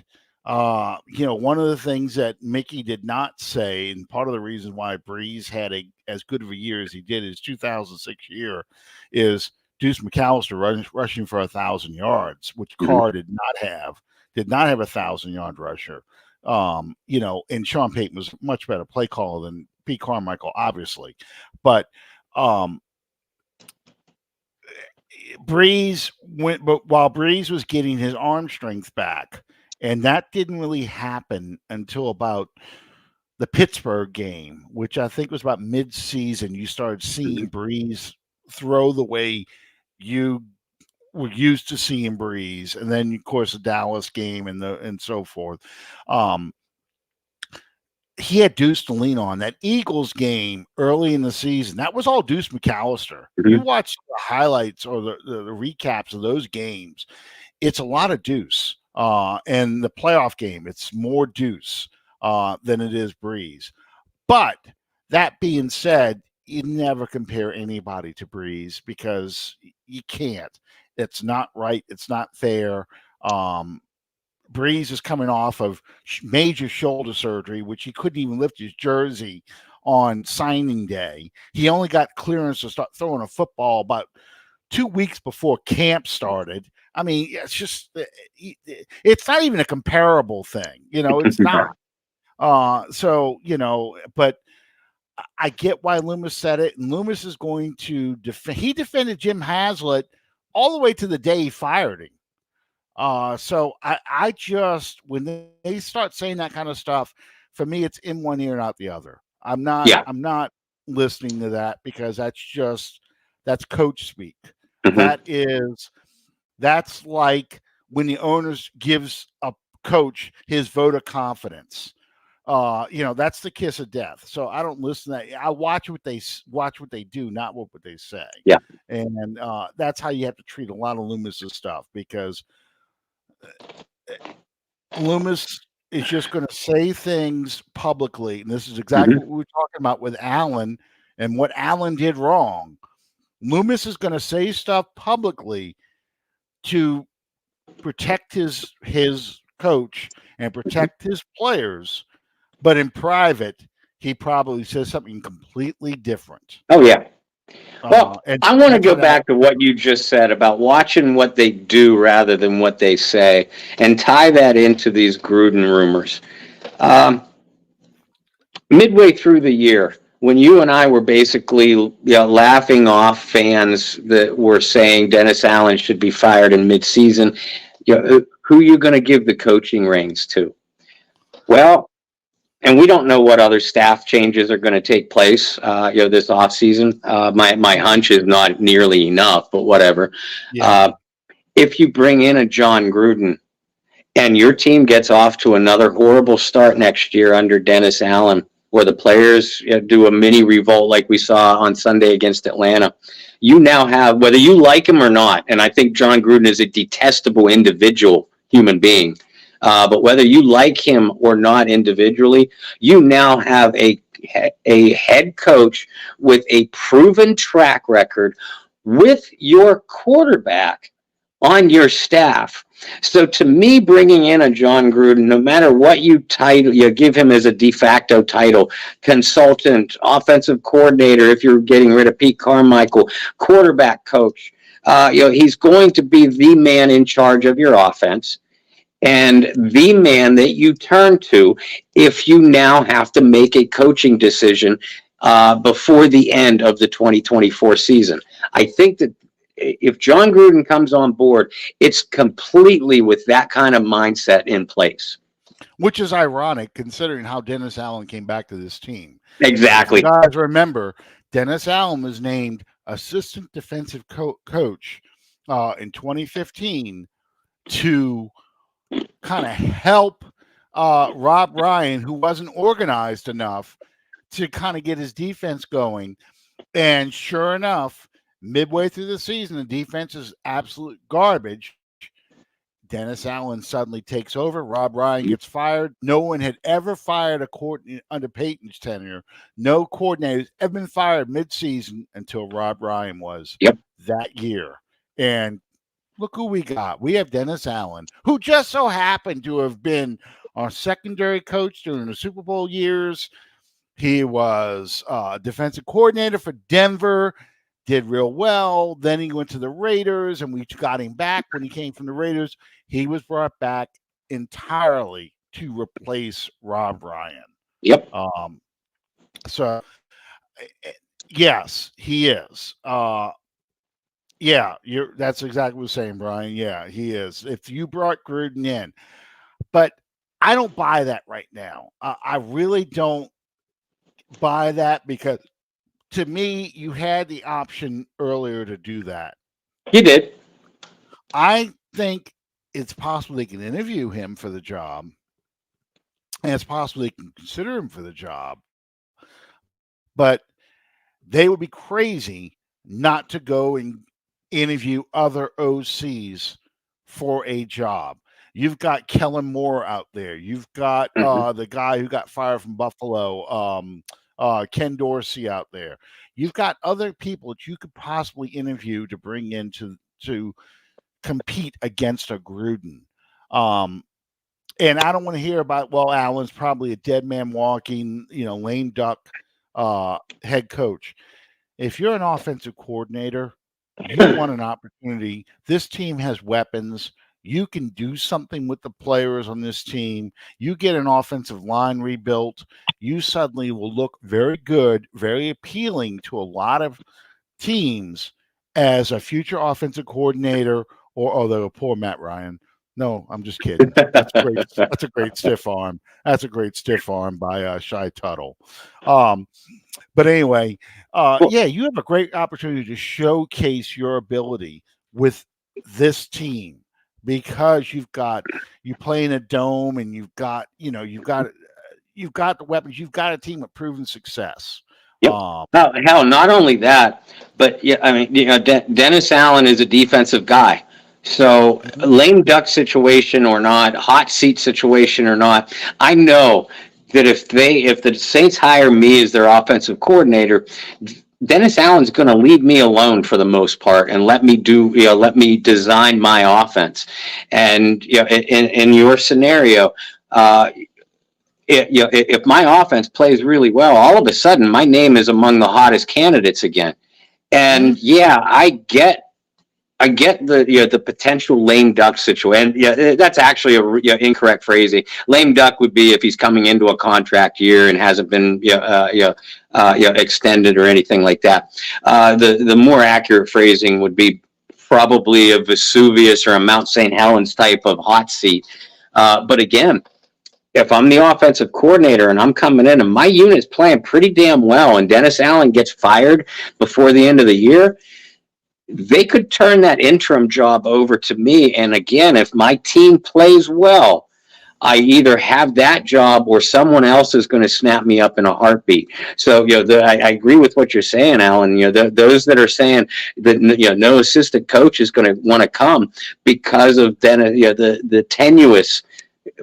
One of the things that Mickey did not say, and part of the reason why Breeze had as good of a year as he did his 2006 year, is Deuce McAllister rushing for 1,000 yards, which Hmm. Carr did not have did not have a 1,000-yard rusher. And Sean Payton was a much better play caller than Pete Carmichael, obviously. But Breeze went, but while Breeze was getting his arm strength back, and that didn't really happen until about the Pittsburgh game, which I think was about mid-season. You started seeing Breeze throw the way you were used to seeing Breeze, and then of course the Dallas game and so forth. He had Deuce to lean on. That Eagles game early in the season, that was all Deuce McAllister. You watch the highlights or the recaps of those games, it's a lot of Deuce. And the playoff game, it's more Deuce than it is Breeze. But that being said, you never compare anybody to Breeze because you can't. It's not right. It's not fair. Breeze is coming off of major shoulder surgery, which he couldn't even lift his jersey on signing day. He only got clearance to start throwing a football about 2 weeks before camp started. I mean, it's just, it's not even a comparable thing. It's not. But I get why Loomis said it, and Loomis is going to defend. He defended Jim Haslett all the way to the day he fired him. So I just, when they start saying that kind of stuff, for me, it's in one ear and out the other. I'm not listening to that because that's coach speak. That's like when the owners gives a coach his vote of confidence. That's the kiss of death. So I don't listen to that. I watch what they do, not what they say. Yeah. And that's how you have to treat a lot of Loomis's stuff, because Loomis is just going to say things publicly. And this is exactly what we were talking about with Allen and what Allen did wrong. Loomis is going to say stuff publicly to protect his coach and protect his players. But in private, he probably says something completely different. Oh, yeah. Well, I want to go back to what you just said about watching what they do rather than what they say and tie that into these Gruden rumors. Midway through the year, when you and I were basically laughing off fans that were saying Dennis Allen should be fired in midseason, who are you going to give the coaching reins to? Well, and we don't know what other staff changes are going to take place, this offseason. My hunch is not nearly enough, but whatever. Yeah. If you bring in a John Gruden and your team gets off to another horrible start next year under Dennis Allen, where the players do a mini revolt like we saw on Sunday against Atlanta, you now have, whether you like him or not, and I think John Gruden is a detestable individual human being, but whether you like him or not individually, you now have a head coach with a proven track record with your quarterback on your staff. So to me, bringing in a John Gruden, no matter what you give him as a de facto title, consultant, offensive coordinator, if you're getting rid of Pete Carmichael, quarterback coach, he's going to be the man in charge of your offense and the man that you turn to if you now have to make a coaching decision before the end of the 2024 season. I think that if John Gruden comes on board, it's completely with that kind of mindset in place. Which is ironic considering how Dennis Allen came back to this team. Exactly. If you guys remember, Dennis Allen was named assistant defensive coach in 2015 to kind of help Rob Ryan, who wasn't organized enough to kind of get his defense going. And sure enough, midway through the season, the defense is absolute garbage. Dennis Allen suddenly takes over. Rob Ryan gets fired. No one had ever fired a coordinator under Peyton's tenure. No coordinators ever been fired midseason until Rob Ryan was that year. And look who we got. We have Dennis Allen, who just so happened to have been our secondary coach during the Super Bowl years. He was defensive coordinator for Denver, did real well. Then he went to the Raiders, and we got him back when he came from the Raiders. He was brought back entirely to replace Rob Ryan. Yep. So yes, he is. Yeah, that's exactly what I'm saying, Brian. Yeah, he is. If you brought Gruden in, but I don't buy that right now. I really don't buy that because to me, you had the option earlier to do that. You did. I think it's possible they can interview him for the job, and it's possible they can consider him for the job, but they would be crazy not to go and interview other OCs for a job. You've got Kellen Moore out there. You've got Mm-hmm. the guy who got fired from Buffalo, Ken Dorsey out there. You've got other people that you could possibly interview to bring in to compete against a Gruden. And I don't want to hear about, well, Allen's probably a dead man walking, lame duck head coach. If you're an offensive coordinator, you want an opportunity. This team has weapons. You can do something with the players on this team. You get an offensive line rebuilt. You suddenly will look very good, very appealing to a lot of teams as a future offensive coordinator, or although poor Matt Ryan. No, I'm just kidding. That's great. That's a great stiff arm. That's a great stiff arm by Shy Tuttle. But anyway, Well, yeah, you have a great opportunity to showcase your ability with this team because you play in a dome and you've got the weapons. You've got a team with proven success. yep. Hell, not only that, but yeah, I mean, Dennis Allen is a defensive guy. So, Mhm. lame duck situation or not, hot seat situation or not, I know that if the Saints hire me as their offensive coordinator, Dennis Allen's going to leave me alone for the most part and let me design my offense. And in your scenario, if my offense plays really well, all of a sudden my name is among the hottest candidates again. Mhm. And yeah, I get the potential lame duck situation. Yeah, that's actually a incorrect phrasing. Lame duck would be if he's coming into a contract year and hasn't been extended or anything like that. The more accurate phrasing would be probably a Vesuvius or a Mount St. Helens type of hot seat. But again, if I'm the offensive coordinator and I'm coming in and my unit's playing pretty damn well and Dennis Allen gets fired before the end of the year, they could turn that interim job over to me. And again, if my team plays well, I either have that job or someone else is going to snap me up in a heartbeat. So, I agree with what you're saying, Alan. Those that are saying that no assistant coach is going to want to come because of then the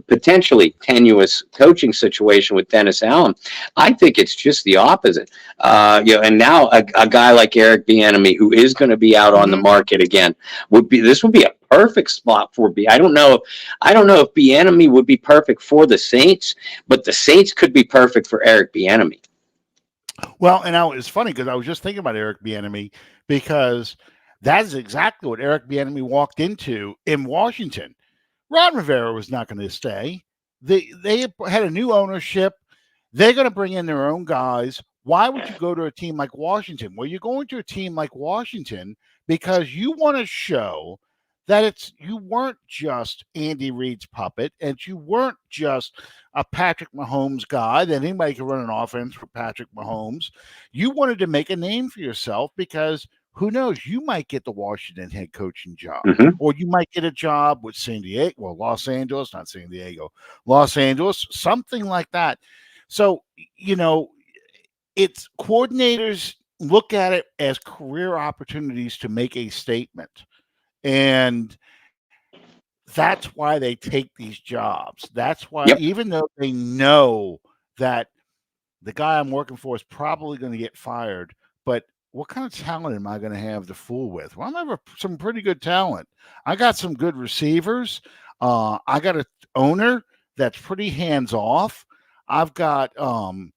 potentially tenuous coaching situation with Dennis Allen. I think it's just the opposite. And now a guy like Eric Bieniemy, who is going to be out on the Mhm. market again, would be a perfect spot for B. I don't know if Bieniemy would be perfect for the Saints, but the Saints could be perfect for Eric Bieniemy. Well, and now it's funny because I was just thinking about Eric Bieniemy because that is exactly what Eric Bieniemy walked into in Washington. Ron Rivera was not going to stay. They had a new ownership. They're going to bring in their own guys. Why would you go to a team like Washington? Well, you're going to a team like Washington because you want to show that you weren't just Andy Reid's puppet and you weren't just a Patrick Mahomes guy that anybody could run an offense for Patrick Mahomes. You wanted to make a name for yourself because who knows, you might get the Washington head coaching job. Mm-hmm. Or you might get a job with San Diego, well, Los Angeles, not San Diego, Los Angeles, something like that. So, it's coordinators look at it as career opportunities to make a statement. And that's why they take these jobs. That's why, Yep. even though they know that the guy I'm working for is probably going to get fired, but what kind of talent am I going to have to fool with? Well, I have some pretty good talent. I got some good receivers. I got an owner that's pretty hands off. I've got, I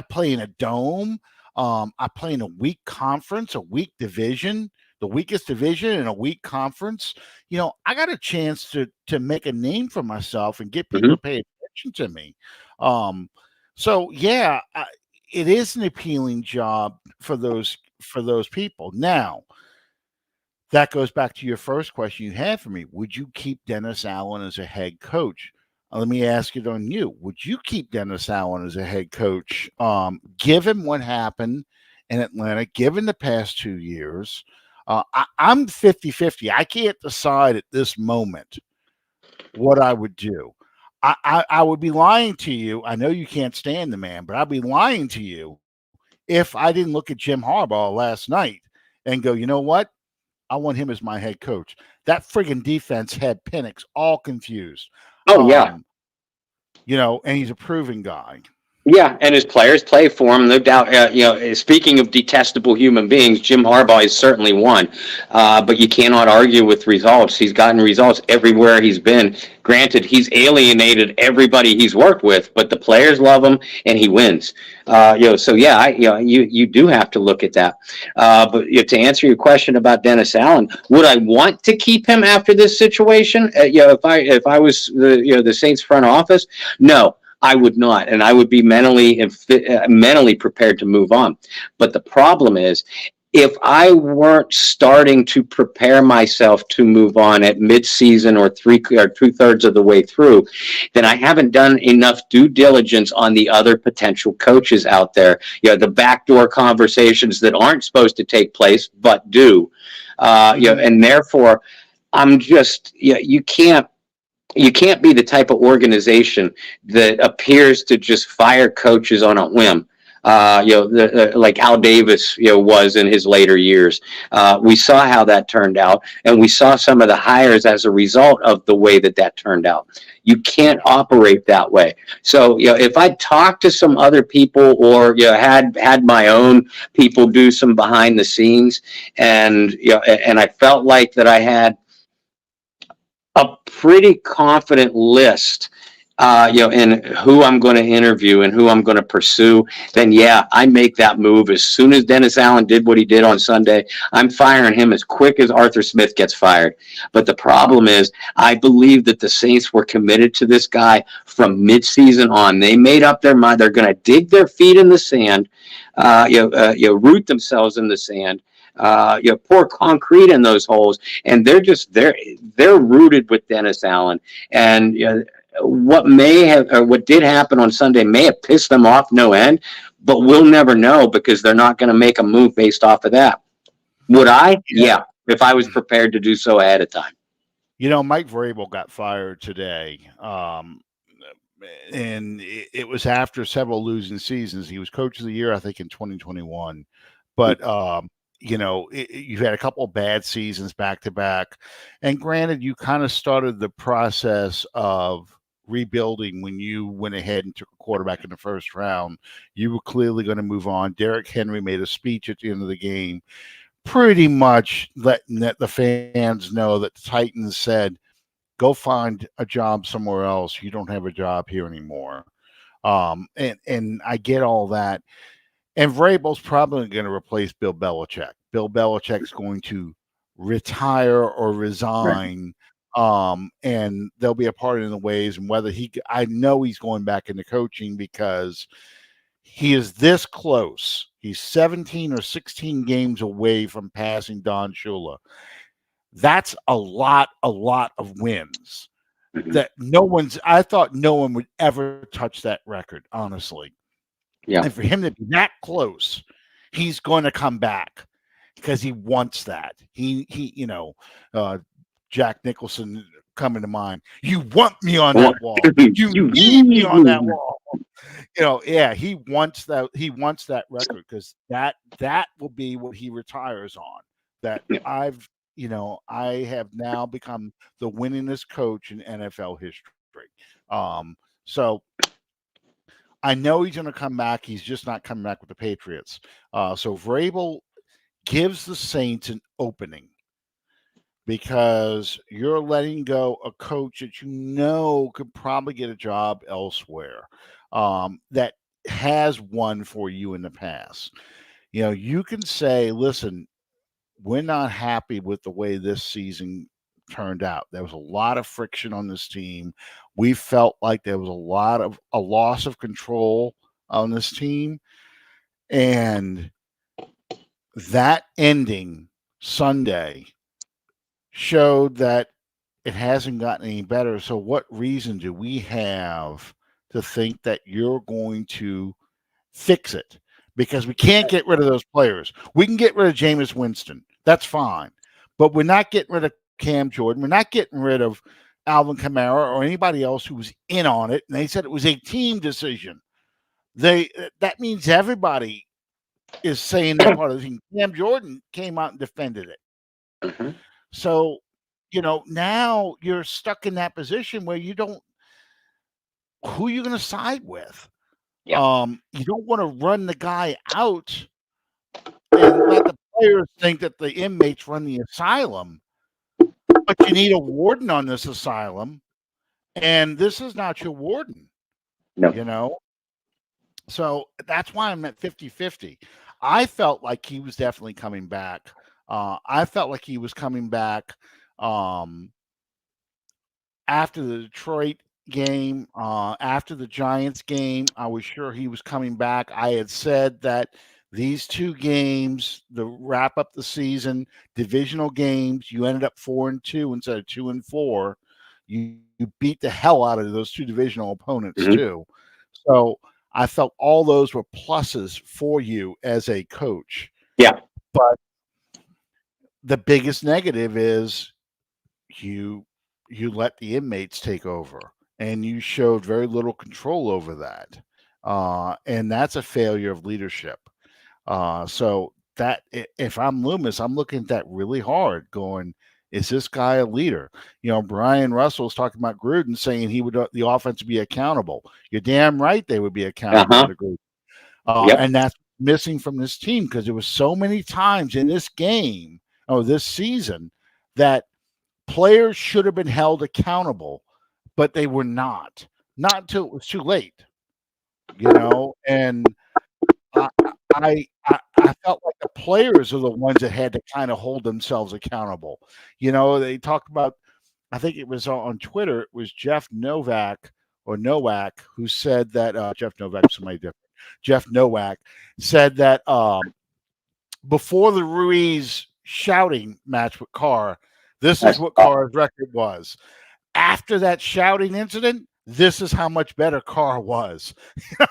play in a dome. I play in a weak conference, a weak division. the weakest division in a weak conference, I got a chance to make a name for myself and get people Hmm. to pay attention to me. Um, so yeah, it is an appealing job for those people. Now, that goes back to your first question you had for me. Would you keep Dennis Allen as a head coach? Let me ask it on you. Would you keep Dennis Allen as a head coach, given what happened in Atlanta, given the past 2 years? I'm 50-50. I can't decide at this moment what I would do. I would be lying to you. I know you can't stand the man, but I'd be lying to you if I didn't look at Jim Harbaugh last night and go, you know what? I want him as my head coach. That friggin' defense had Penix all confused. Oh yeah. Um, and he's a proven guy. Yeah, and his players play for him, no doubt. Speaking of detestable human beings, Jim Harbaugh is certainly one. But you cannot argue with results. He's gotten results everywhere he's been. Granted, he's alienated everybody he's worked with, but the players love him, and he wins. So yeah, you do have to look at that. But to answer your question about Dennis Allen, would I want to keep him after this situation? If I was the Saints front office, no. I would not, and I would be mentally prepared to move on. But the problem is, if I weren't starting to prepare myself to move on at mid-season or 2/3 of the way through, then I haven't done enough due diligence on the other potential coaches out there. The backdoor conversations that aren't supposed to take place but do. And therefore, I'm just you can't be the type of organization that appears to just fire coaches on a whim. Like Al Davis, was in his later years. We saw how that turned out, and we saw some of the hires as a result of the way that turned out. You can't operate that way. So, if I talked to some other people, or had my own people do some behind the scenes, and I felt like that I had a pretty confident list, in who I'm going to interview and who I'm going to pursue, then yeah, I make that move as soon as Dennis Allen did what he did on Sunday. I'm firing him as quick as Arthur Smith gets fired. But the problem is, I believe that the Saints were committed to this guy from midseason on. They made up their mind. They're going to dig their feet in the sand, root themselves in the sand. Pour concrete in those holes, and they're rooted with Dennis Allen. And what did happen on Sunday may have pissed them off no end, but we'll never know because they're not going to make a move based off of that. Would I? Yeah. Yeah, if I was prepared to do so ahead of time. Mike Vrabel got fired today, and it was after several losing seasons. He was coach of the year, I think, in 2021. But you've had a couple of bad seasons back to back, and granted, you kind of started the process of rebuilding when you went ahead and took a quarterback in the first round. You were clearly going to move on. Derrick Henry made a speech at the end of the game, pretty much letting the fans know that the Titans said, "Go find a job somewhere else. You don't have a job here anymore." And I get all that. And Vrabel's probably going to replace Bill Belichick. Bill Belichick's going to retire or Right. resign, and there'll be a part in the ways. And I know he's going back into coaching because he is this close. He's 17 or 16 games away from passing Don Shula. That's a lot of wins Mhm. that I thought no one would ever touch that record, honestly. Yeah. And for him to be that close, he's going to come back because he wants that. Uh, Jack Nicholson coming to mind. You want me on Well, that wall. You you need me need on that me. wall. Yeah, he wants that. He wants that record because that will be what he retires on. That Yeah. I have now become the winningest coach in NFL history. So I know he's going to come back. He's just not coming back with the Patriots. So Vrabel gives the Saints an opening because you're letting go a coach that could probably get a job elsewhere, that has won for you in the past. You can say, listen, we're not happy with the way this season turned out. There was a lot of friction on this team. We felt like there was a loss of control on this team, and that ending Sunday showed that it hasn't gotten any better. So, what reason do we have to think that you're going to fix it? Because we can't get rid of those players. We can get rid of Jameis Winston. That's fine. But we're not getting rid of Cam Jordan. We're not getting rid of Alvin Kamara or anybody else who was in on it. And they said it was a team decision. That means everybody is saying they're part of the team. Cam Jordan came out and defended it. Mm-hmm. So, now you're stuck in that position where you don't who are you going to side with? Yeah. You don't want to run the guy out and let the players think that the inmates run the asylum, but you need a warden on this asylum, and this is not your warden, No. So that's why I'm at 50-50. I felt like he was definitely coming back. I felt like he was coming back after the Detroit game, after the Giants game. I was sure he was coming back. I had said that these two games, the wrap up the season, divisional games, you ended up 4-2 instead of 2-4. You beat the hell out of those two divisional opponents too. So I felt all those were pluses for you as a coach. Yeah. But the biggest negative is you let the inmates take over, and you showed very little control over that. And that's a failure of leadership. So that if I'm Loomis, I'm looking at that really hard going, is this guy a leader? Brian Russell's talking about Gruden saying he would the offense be accountable. You're damn right they would be accountable to Gruden. And that's missing from this team because there was so many times in this game or this season that players should have been held accountable, but they were not until it was too late, and I felt like the players are the ones that had to kind of hold themselves accountable. They talked about, I think it was on Twitter, it was Jeff Nowak who said that Jeff Novak, somebody different. Jeff Nowak said that before the Ruiz shouting match with Carr, this is what Carr's record was. After that shouting incident, this is how much better Carr was.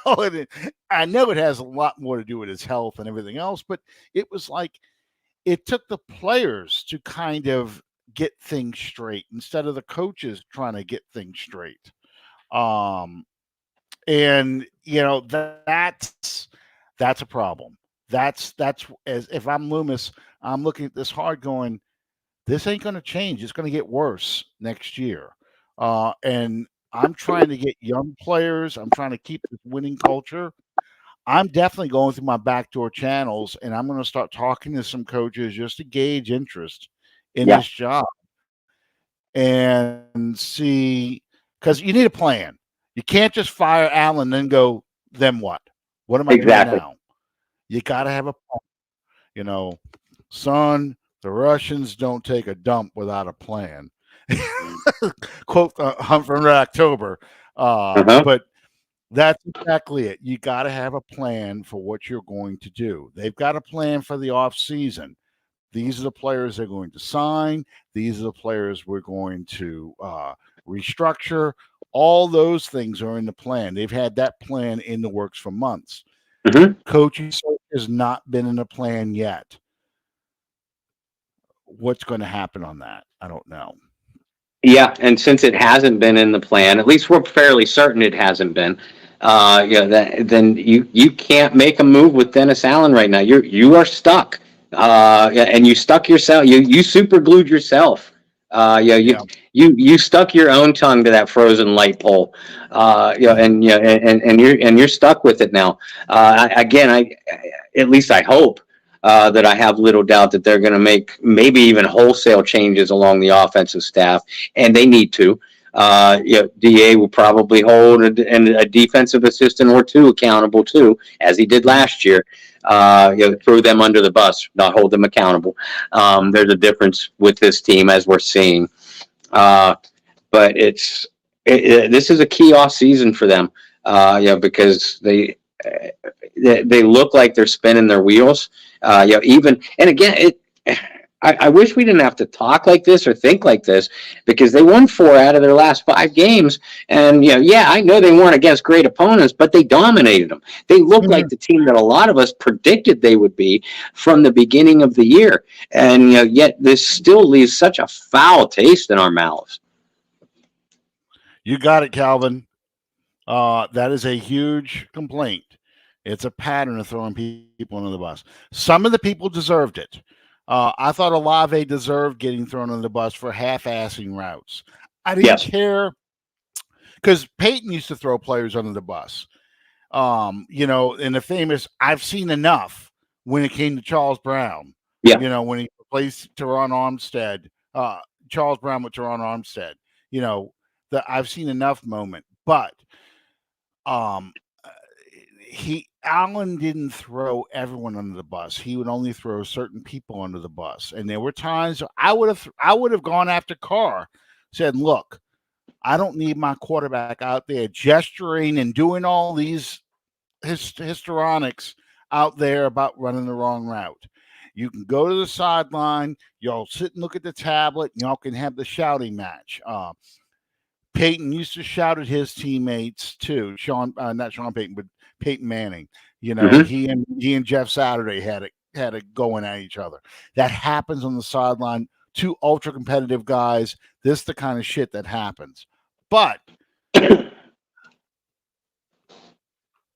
And I know it has a lot more to do with his health and everything else, but it was like it took the players to kind of get things straight instead of the coaches trying to get things straight. And that's a problem. That's as if I'm Loomis, I'm looking at this hard going, this ain't going to change. It's going to get worse next year. And I'm trying to get young players. I'm trying to keep this winning culture. I'm definitely going through my backdoor channels, and I'm going to start talking to some coaches just to gauge interest in this job and see, because you need a plan. You can't just fire Allen and then go, then what? What am I doing now? You got to have a plan. Son, the Russians don't take a dump without a plan. Quote from October. But that's exactly it. You got to have a plan for what you're going to do. They've got a plan for the off season. These are the players they're going to sign. These are the players we're going to restructure. All those things are in the plan. They've had that plan in the works for months. Coaching search has not been in the plan yet. What's going to happen on that? I don't know. Yeah, and since it hasn't been in the plan, at least we're fairly certain it hasn't been. Then you can't make a move with Dennis Allen right now. You are stuck. And you stuck yourself. You super glued yourself. You stuck your own tongue to that frozen light pole. And you're stuck with it now. I at least I hope that I have little doubt that they're going to make maybe even wholesale changes along the offensive staff, and they need to. DA will probably hold a defensive assistant or two accountable too, as he did last year. Throw them under the bus, not hold them accountable. There's a difference with this team, as we're seeing. But this is a key off season for them. Because they look like they're spinning their wheels. Even and again, I wish we didn't have to talk like this or think like this, because they won 4 out of their last 5 games. And, I know they weren't against great opponents, but they dominated them. They look like the team that a lot of us predicted they would be from the beginning of the year. And, yet this still leaves such a foul taste in our mouths. You got it, Calvin. That is a huge complaint. It's a pattern of throwing people under the bus. Some of the people deserved it. I thought Olave deserved getting thrown under the bus for half-assing routes. I didn't care, because Peyton used to throw players under the bus. In the famous, I've seen enough when it came to Charles Brown. Yeah. When he replaced Teron Armstead, Charles Brown with Teron Armstead. The I've seen enough moment. But Allen didn't throw everyone under the bus. He would only throw certain people under the bus. And there were times I would have gone after Carr, said, look, I don't need my quarterback out there gesturing and doing all these histrionics out there about running the wrong route. You can go to the sideline, y'all sit and look at the tablet, and y'all can have the shouting match. Peyton used to shout at his teammates too. Not Sean Payton, but Peyton Manning. He and Jeff Saturday had it going at each other. That happens on the sideline. 2 ultra competitive guys. This is the kind of shit that happens. But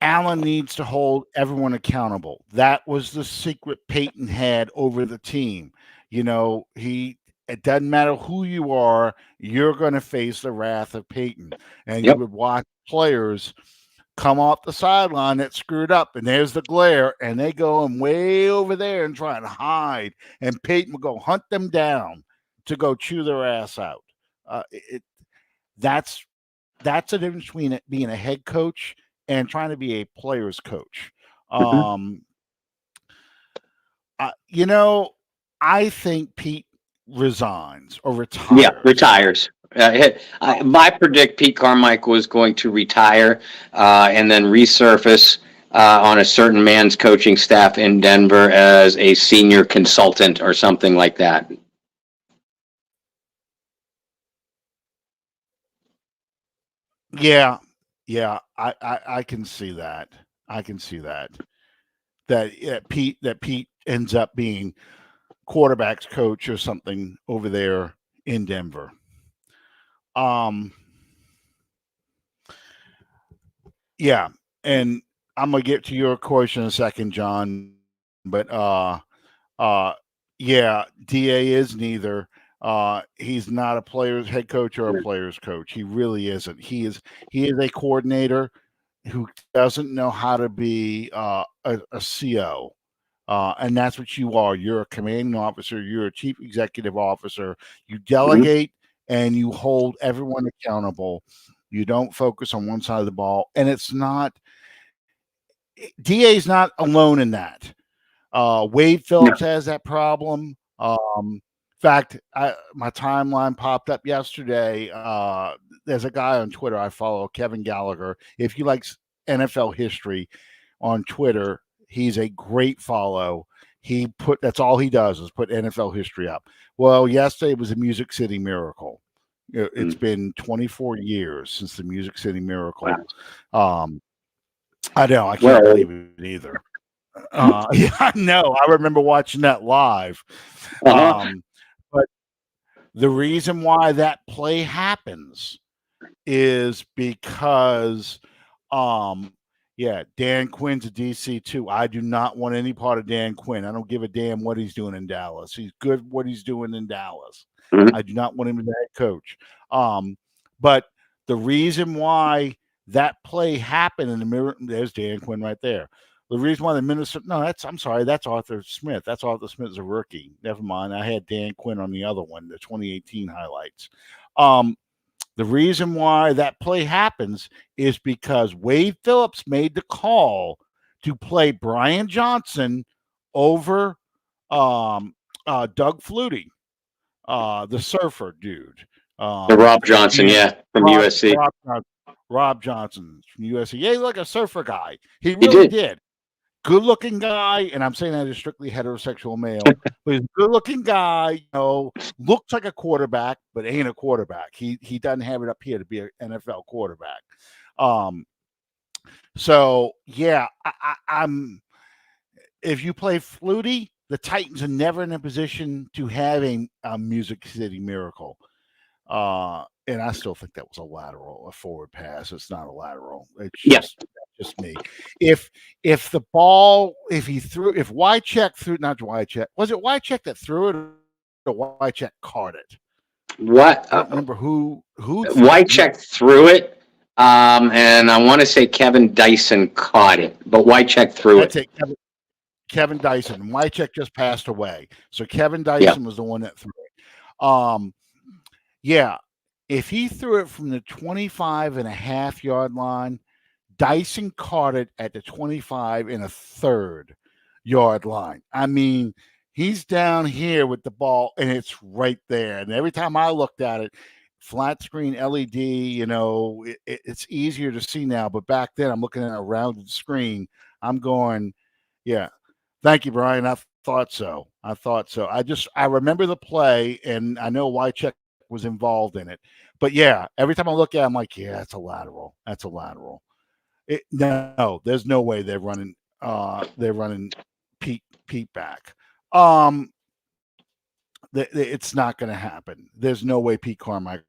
Allen needs to hold everyone accountable. That was the secret Peyton had over the team. It doesn't matter who you are, you're going to face the wrath of Peyton. And you would watch players come off the sideline that screwed up, and there's the glare, and they go way over there and try to hide, and Peyton will go hunt them down to go chew their ass out. That's the difference between being a head coach and trying to be a player's coach. I think Pete resigns or retires. Yeah, retires. I predict Pete Carmichael is going to retire and then resurface on a certain man's coaching staff in Denver as a senior consultant or something like that. Yeah, I can see that. That Pete ends up being quarterback's coach or something over there in Denver. Yeah, and I'm gonna get to your question in a second, John. But DA is neither. He's not a player's head coach or a player's coach. He really isn't. He is a coordinator who doesn't know how to be a CO. And that's what you are. You're a commanding officer. You're a chief executive officer. You delegate and you hold everyone accountable. You don't focus on one side of the ball. And it's not DA's not alone in that. Wade Phillips has that problem. In fact, my timeline popped up yesterday. There's a guy on Twitter I follow, Kevin Gallagher. If you like NFL history on Twitter, he's a great follow. That's all he does is put NFL history up. Well, yesterday was a Music City Miracle. It's been 24 years since the Music City Miracle. Wow. I know, I can't believe it either. Yeah, I know. I remember watching that live. But the reason why that play happens is because Dan Quinn's a DC too. I do not want any part of Dan Quinn. I don't give a damn what he's doing in Dallas. He's good what he's doing in Dallas. I do not want him as a head coach. But the reason why that play happened in the mirror, there's Dan Quinn right there. The reason why the Minnesota, that's Arthur Smith. That's Arthur Smith is a rookie. Never mind. I had Dan Quinn on the other one, the 2018 highlights. The The reason why that play happens is because Wade Phillips made the call to play Brian Johnson over Doug Flutie, the surfer dude. The Rob Johnson, And yeah, from Rob, USC. Rob Johnson from USC. Yeah, he's like a surfer guy. He He really did. did. Good looking guy, and I'm saying that as strictly heterosexual male, but he's a good looking guy, looks like a quarterback, but ain't a quarterback. He doesn't have it up here to be an NFL quarterback. So yeah, I'm if you play Flutie, the Titans are never in a position to have a Music City Miracle. And I still think that was a forward pass. It's not a lateral. It's just me. If Wycheck threw, not Wycheck, was it Wycheck that threw it or Wycheck caught it? What? I don't remember who Wycheck threw it, and I want to say Kevin Dyson caught it, but Wycheck threw That's it. Kevin Dyson. Wycheck just passed away, so Kevin Dyson was the one that threw it. Yeah, if he threw it from the 25.5-yard line, Dyson caught it at the 25.33-yard line. I mean, he's down here with the ball, and it's right there. And every time I looked at it, flat screen LED, it's easier to see now. But back then, I'm looking at a rounded screen. I'm going, yeah. Thank you, Brian. I thought so. I remember the play, and I know Wycheck was involved in it. But yeah, every time I look at it, I'm like, yeah, that's a lateral. No, there's no way they're running Pete back. It's not going to happen. There's no way Pete Carmichael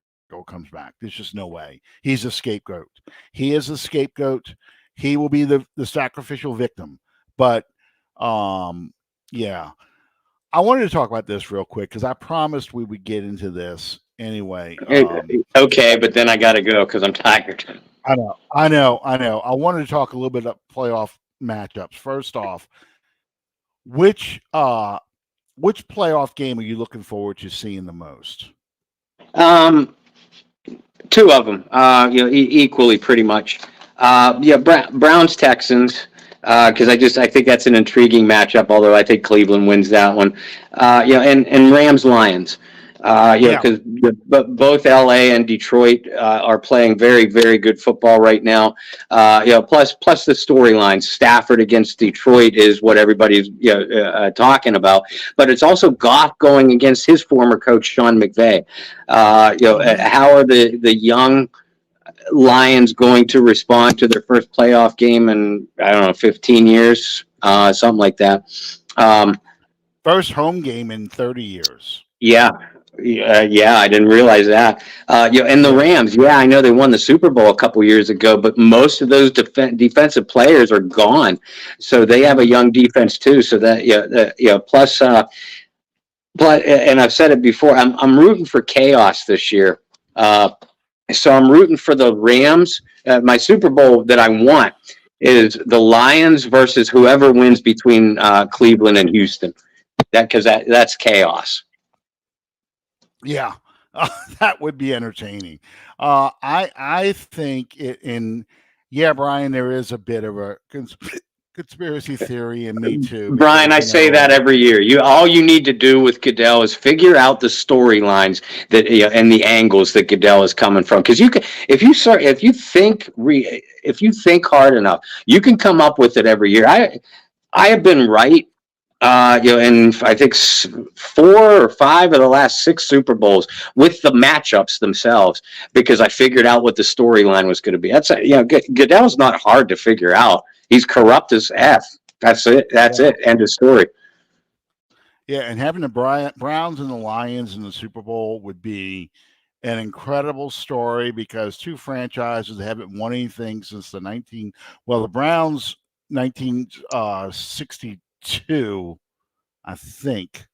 comes back. There's just no way. He's a scapegoat. He is a scapegoat. He will be the sacrificial victim. But yeah, I wanted to talk about this real quick because I promised we would get into this anyway. Okay, but then I got to go because I'm tired. I know. I wanted to talk a little bit about playoff matchups. First off, which playoff game are you looking forward to seeing the most? Two of them, equally pretty much. Browns Texans. Because I think that's an intriguing matchup. Although I think Cleveland wins that one. And Rams Lions. Because both LA and Detroit are playing very, very good football right now. Plus the storylines. Stafford against Detroit is what everybody's talking about. But it's also Goff going against his former coach Sean McVay. How are the young Lions going to respond to their first playoff game in 15 years, something like that. First home game in 30 years. Yeah, I didn't realize that. And the Rams, I know they won the Super Bowl a couple years ago, but most of those defensive players are gone, so they have a young defense too. So that plus, and I've said it before, I'm rooting for chaos this year. So I'm rooting for the Rams. My Super Bowl that I want is the Lions versus whoever wins between Cleveland and Houston. That's chaos. Yeah, that would be entertaining. I think Brian, there is a bit of a conspiracy theory, and me too. Brian, I say that every year. All you need to do with Goodell is figure out the storylines that and the angles that Goodell is coming from. Because if you think hard enough, you can come up with it every year. I have been right. In I think 4 or 5 of the last 6 Super Bowls with the matchups themselves, because I figured out what the storyline was going to be. That's Goodell's not hard to figure out. He's corrupt as F. That's it. It. End of story. Yeah, and having the Browns and the Lions in the Super Bowl would be an incredible story because two franchises haven't won anything since the Browns 1962, I think.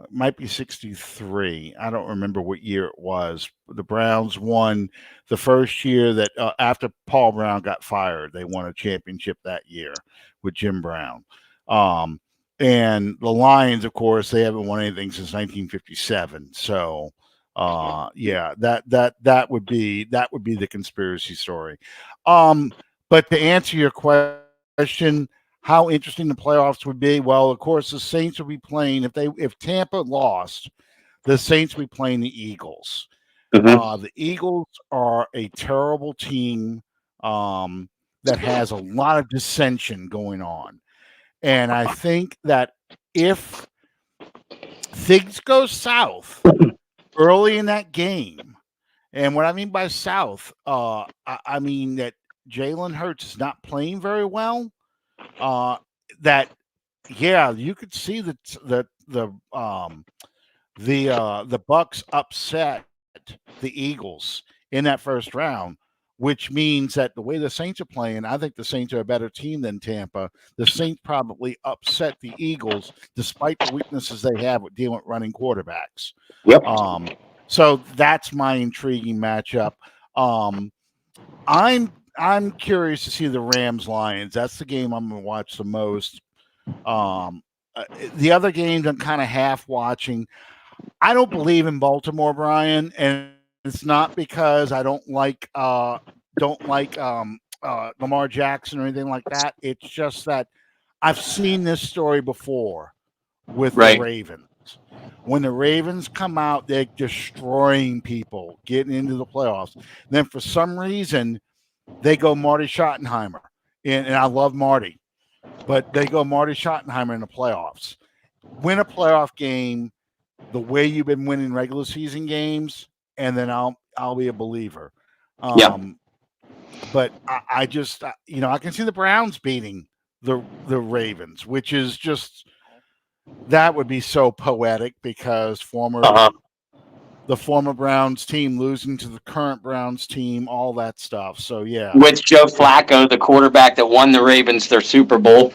It might be 63. I don't remember what year it was. The Browns won the first year that after Paul Brown got fired, they won a championship that year with Jim Brown. And the Lions, of course, they haven't won anything since 1957. So Yeah, that would be the conspiracy story. But to answer your question, how interesting the playoffs would be? Well, of course, the Saints would be playing if Tampa lost, the Saints would be playing the Eagles. Hmm. The Eagles are a terrible team that has a lot of dissension going on, and I think that if things go south early in that game. And what I mean by south, I mean that Jalen Hurts is not playing very well. Uh, that yeah, you could see that the Bucks upset the Eagles in that first round, which means that the way the Saints are playing, I think the Saints are a better team than Tampa. The Saints probably upset the Eagles despite the weaknesses they have with dealing with running quarterbacks. Yep. Um, so that's my intriguing matchup. Um, I'm curious to see the Rams Lions. That's the game I'm going to watch the most. Um, the other games I'm kind of half watching. I don't believe in Baltimore, Brian, and it's not because I don't like Lamar Jackson or anything like that. It's just that I've seen this story before with the Right. Ravens. When the Ravens come out, they're destroying people, getting into the playoffs. Then for some reason, they go Marty Schottenheimer, and I love Marty, but they go Marty Schottenheimer in the playoffs. Win a playoff game the way you've been winning regular season games, and then I'll be a believer. Yeah. Um, but I just I can see the Browns beating the Ravens, which is just that would be so poetic because Uh-huh. the former Browns team losing to the current Browns team, all that stuff. So yeah, With Joe it, Flacco, the quarterback that won the Ravens their Super Bowl.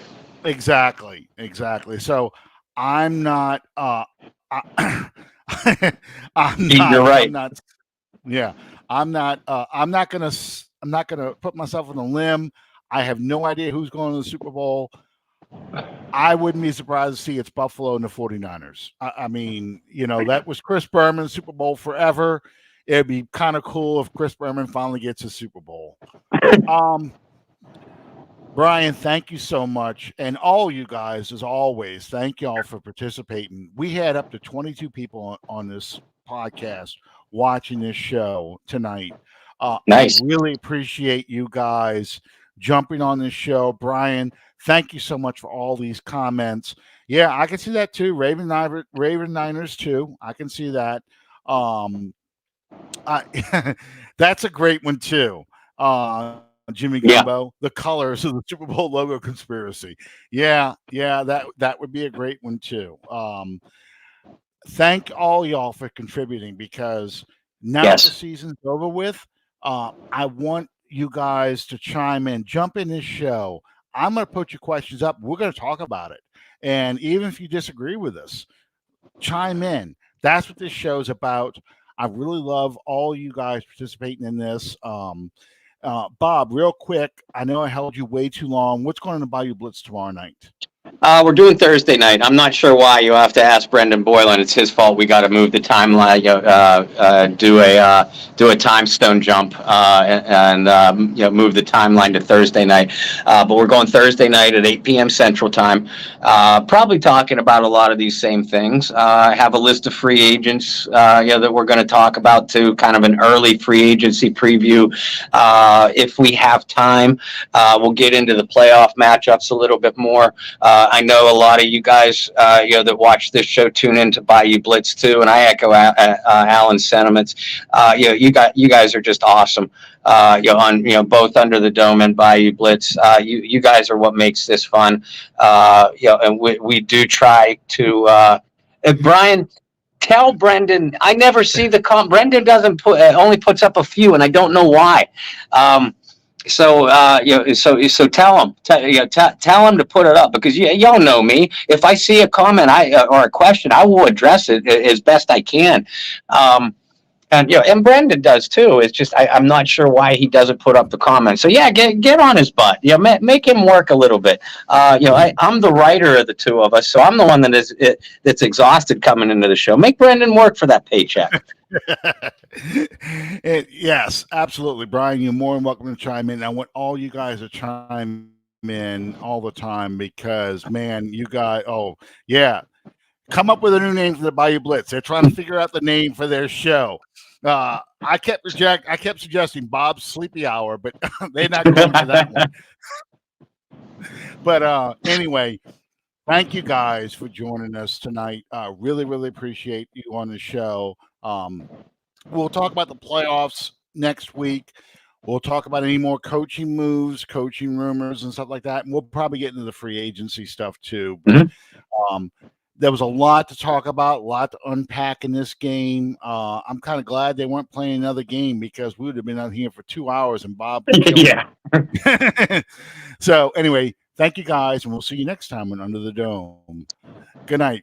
exactly. So I'm not. You're I'm right. not. Yeah, I'm not gonna put myself on a limb. I have no idea who's going to the Super Bowl. I wouldn't be surprised to see it's Buffalo and the 49ers. I mean, that was Chris Berman's Super Bowl forever. It'd be kind of cool if Chris Berman finally gets a Super Bowl. Um, Brian, thank you so much. And all you guys, as always, thank you all for participating. We had up to 22 people on this podcast watching this show tonight. I Nice. really appreciate you guys jumping on this show. Brian, thank you so much for all these comments. Yeah, I can see that too. Raven Niners too. I can see that. Um, that's a great one too. Jimmy Yeah. Gumbo, the colors of the Super Bowl logo conspiracy. Yeah, that would be a great one too. Thank all y'all for contributing because now that the Yes. season's over with, I want you guys to chime in, jump in this show. I'm going to put your questions up. We're going to talk about it. And even if you disagree with us, chime in. That's what this show is about. I really love all you guys participating in this. Bob, real quick, I know I held you way too long. What's going on in the Bayou Blitz tomorrow night? We're doing Thursday night. I'm not sure why. You have to ask Brendan Boylan. It's his fault. We got to move the timeline. Do a time stone jump and move the timeline to Thursday night. But we're going Thursday night at 8 p.m. Central Time. Probably talking about a lot of these same things. I have a list of free agents that we're going to talk about too. Kind of an early free agency preview. If we have time, we'll get into the playoff matchups a little bit more. I know a lot of you guys, that watch this show tune into Bayou Blitz too, and I echo Alan's sentiments. You guys are just awesome. Both Under the Dome and Bayou Blitz. You guys are what makes this fun. And we do try to. Brian, tell Brendan I never see the Brendan doesn't only puts up a few, and I don't know why. So tell him, tell him to put it up because y'all know me. If I see a comment or a question, I will address it as best I can. And Brendan does too. It's just I'm not sure why he doesn't put up the comments. So yeah, get on his butt. Make him work a little bit. I'm the writer of the two of us, so I'm the one that's exhausted coming into the show. Make Brendan work for that paycheck. Yes, absolutely, Brian. You're more than welcome to chime in. I want all you guys to chime in all the time because, man, you guys. Oh yeah. Come up with a new name for the Bayou Blitz. They're trying to figure out the name for their show. I kept suggesting Bob's Sleepy Hour, but they're not going for that one. But anyway, thank you guys for joining us tonight. Really, really appreciate you on the show. We'll talk about the playoffs next week. We'll talk about any more coaching moves, coaching rumors, and stuff like that. And we'll probably get into the free agency stuff too. But, there was a lot to talk about, a lot to unpack in this game. I'm kind of glad they weren't playing another game because we would have been out here for 2 hours and Bob. Yeah. So anyway, thank you guys, and we'll see you next time on Under the Dome. Good night.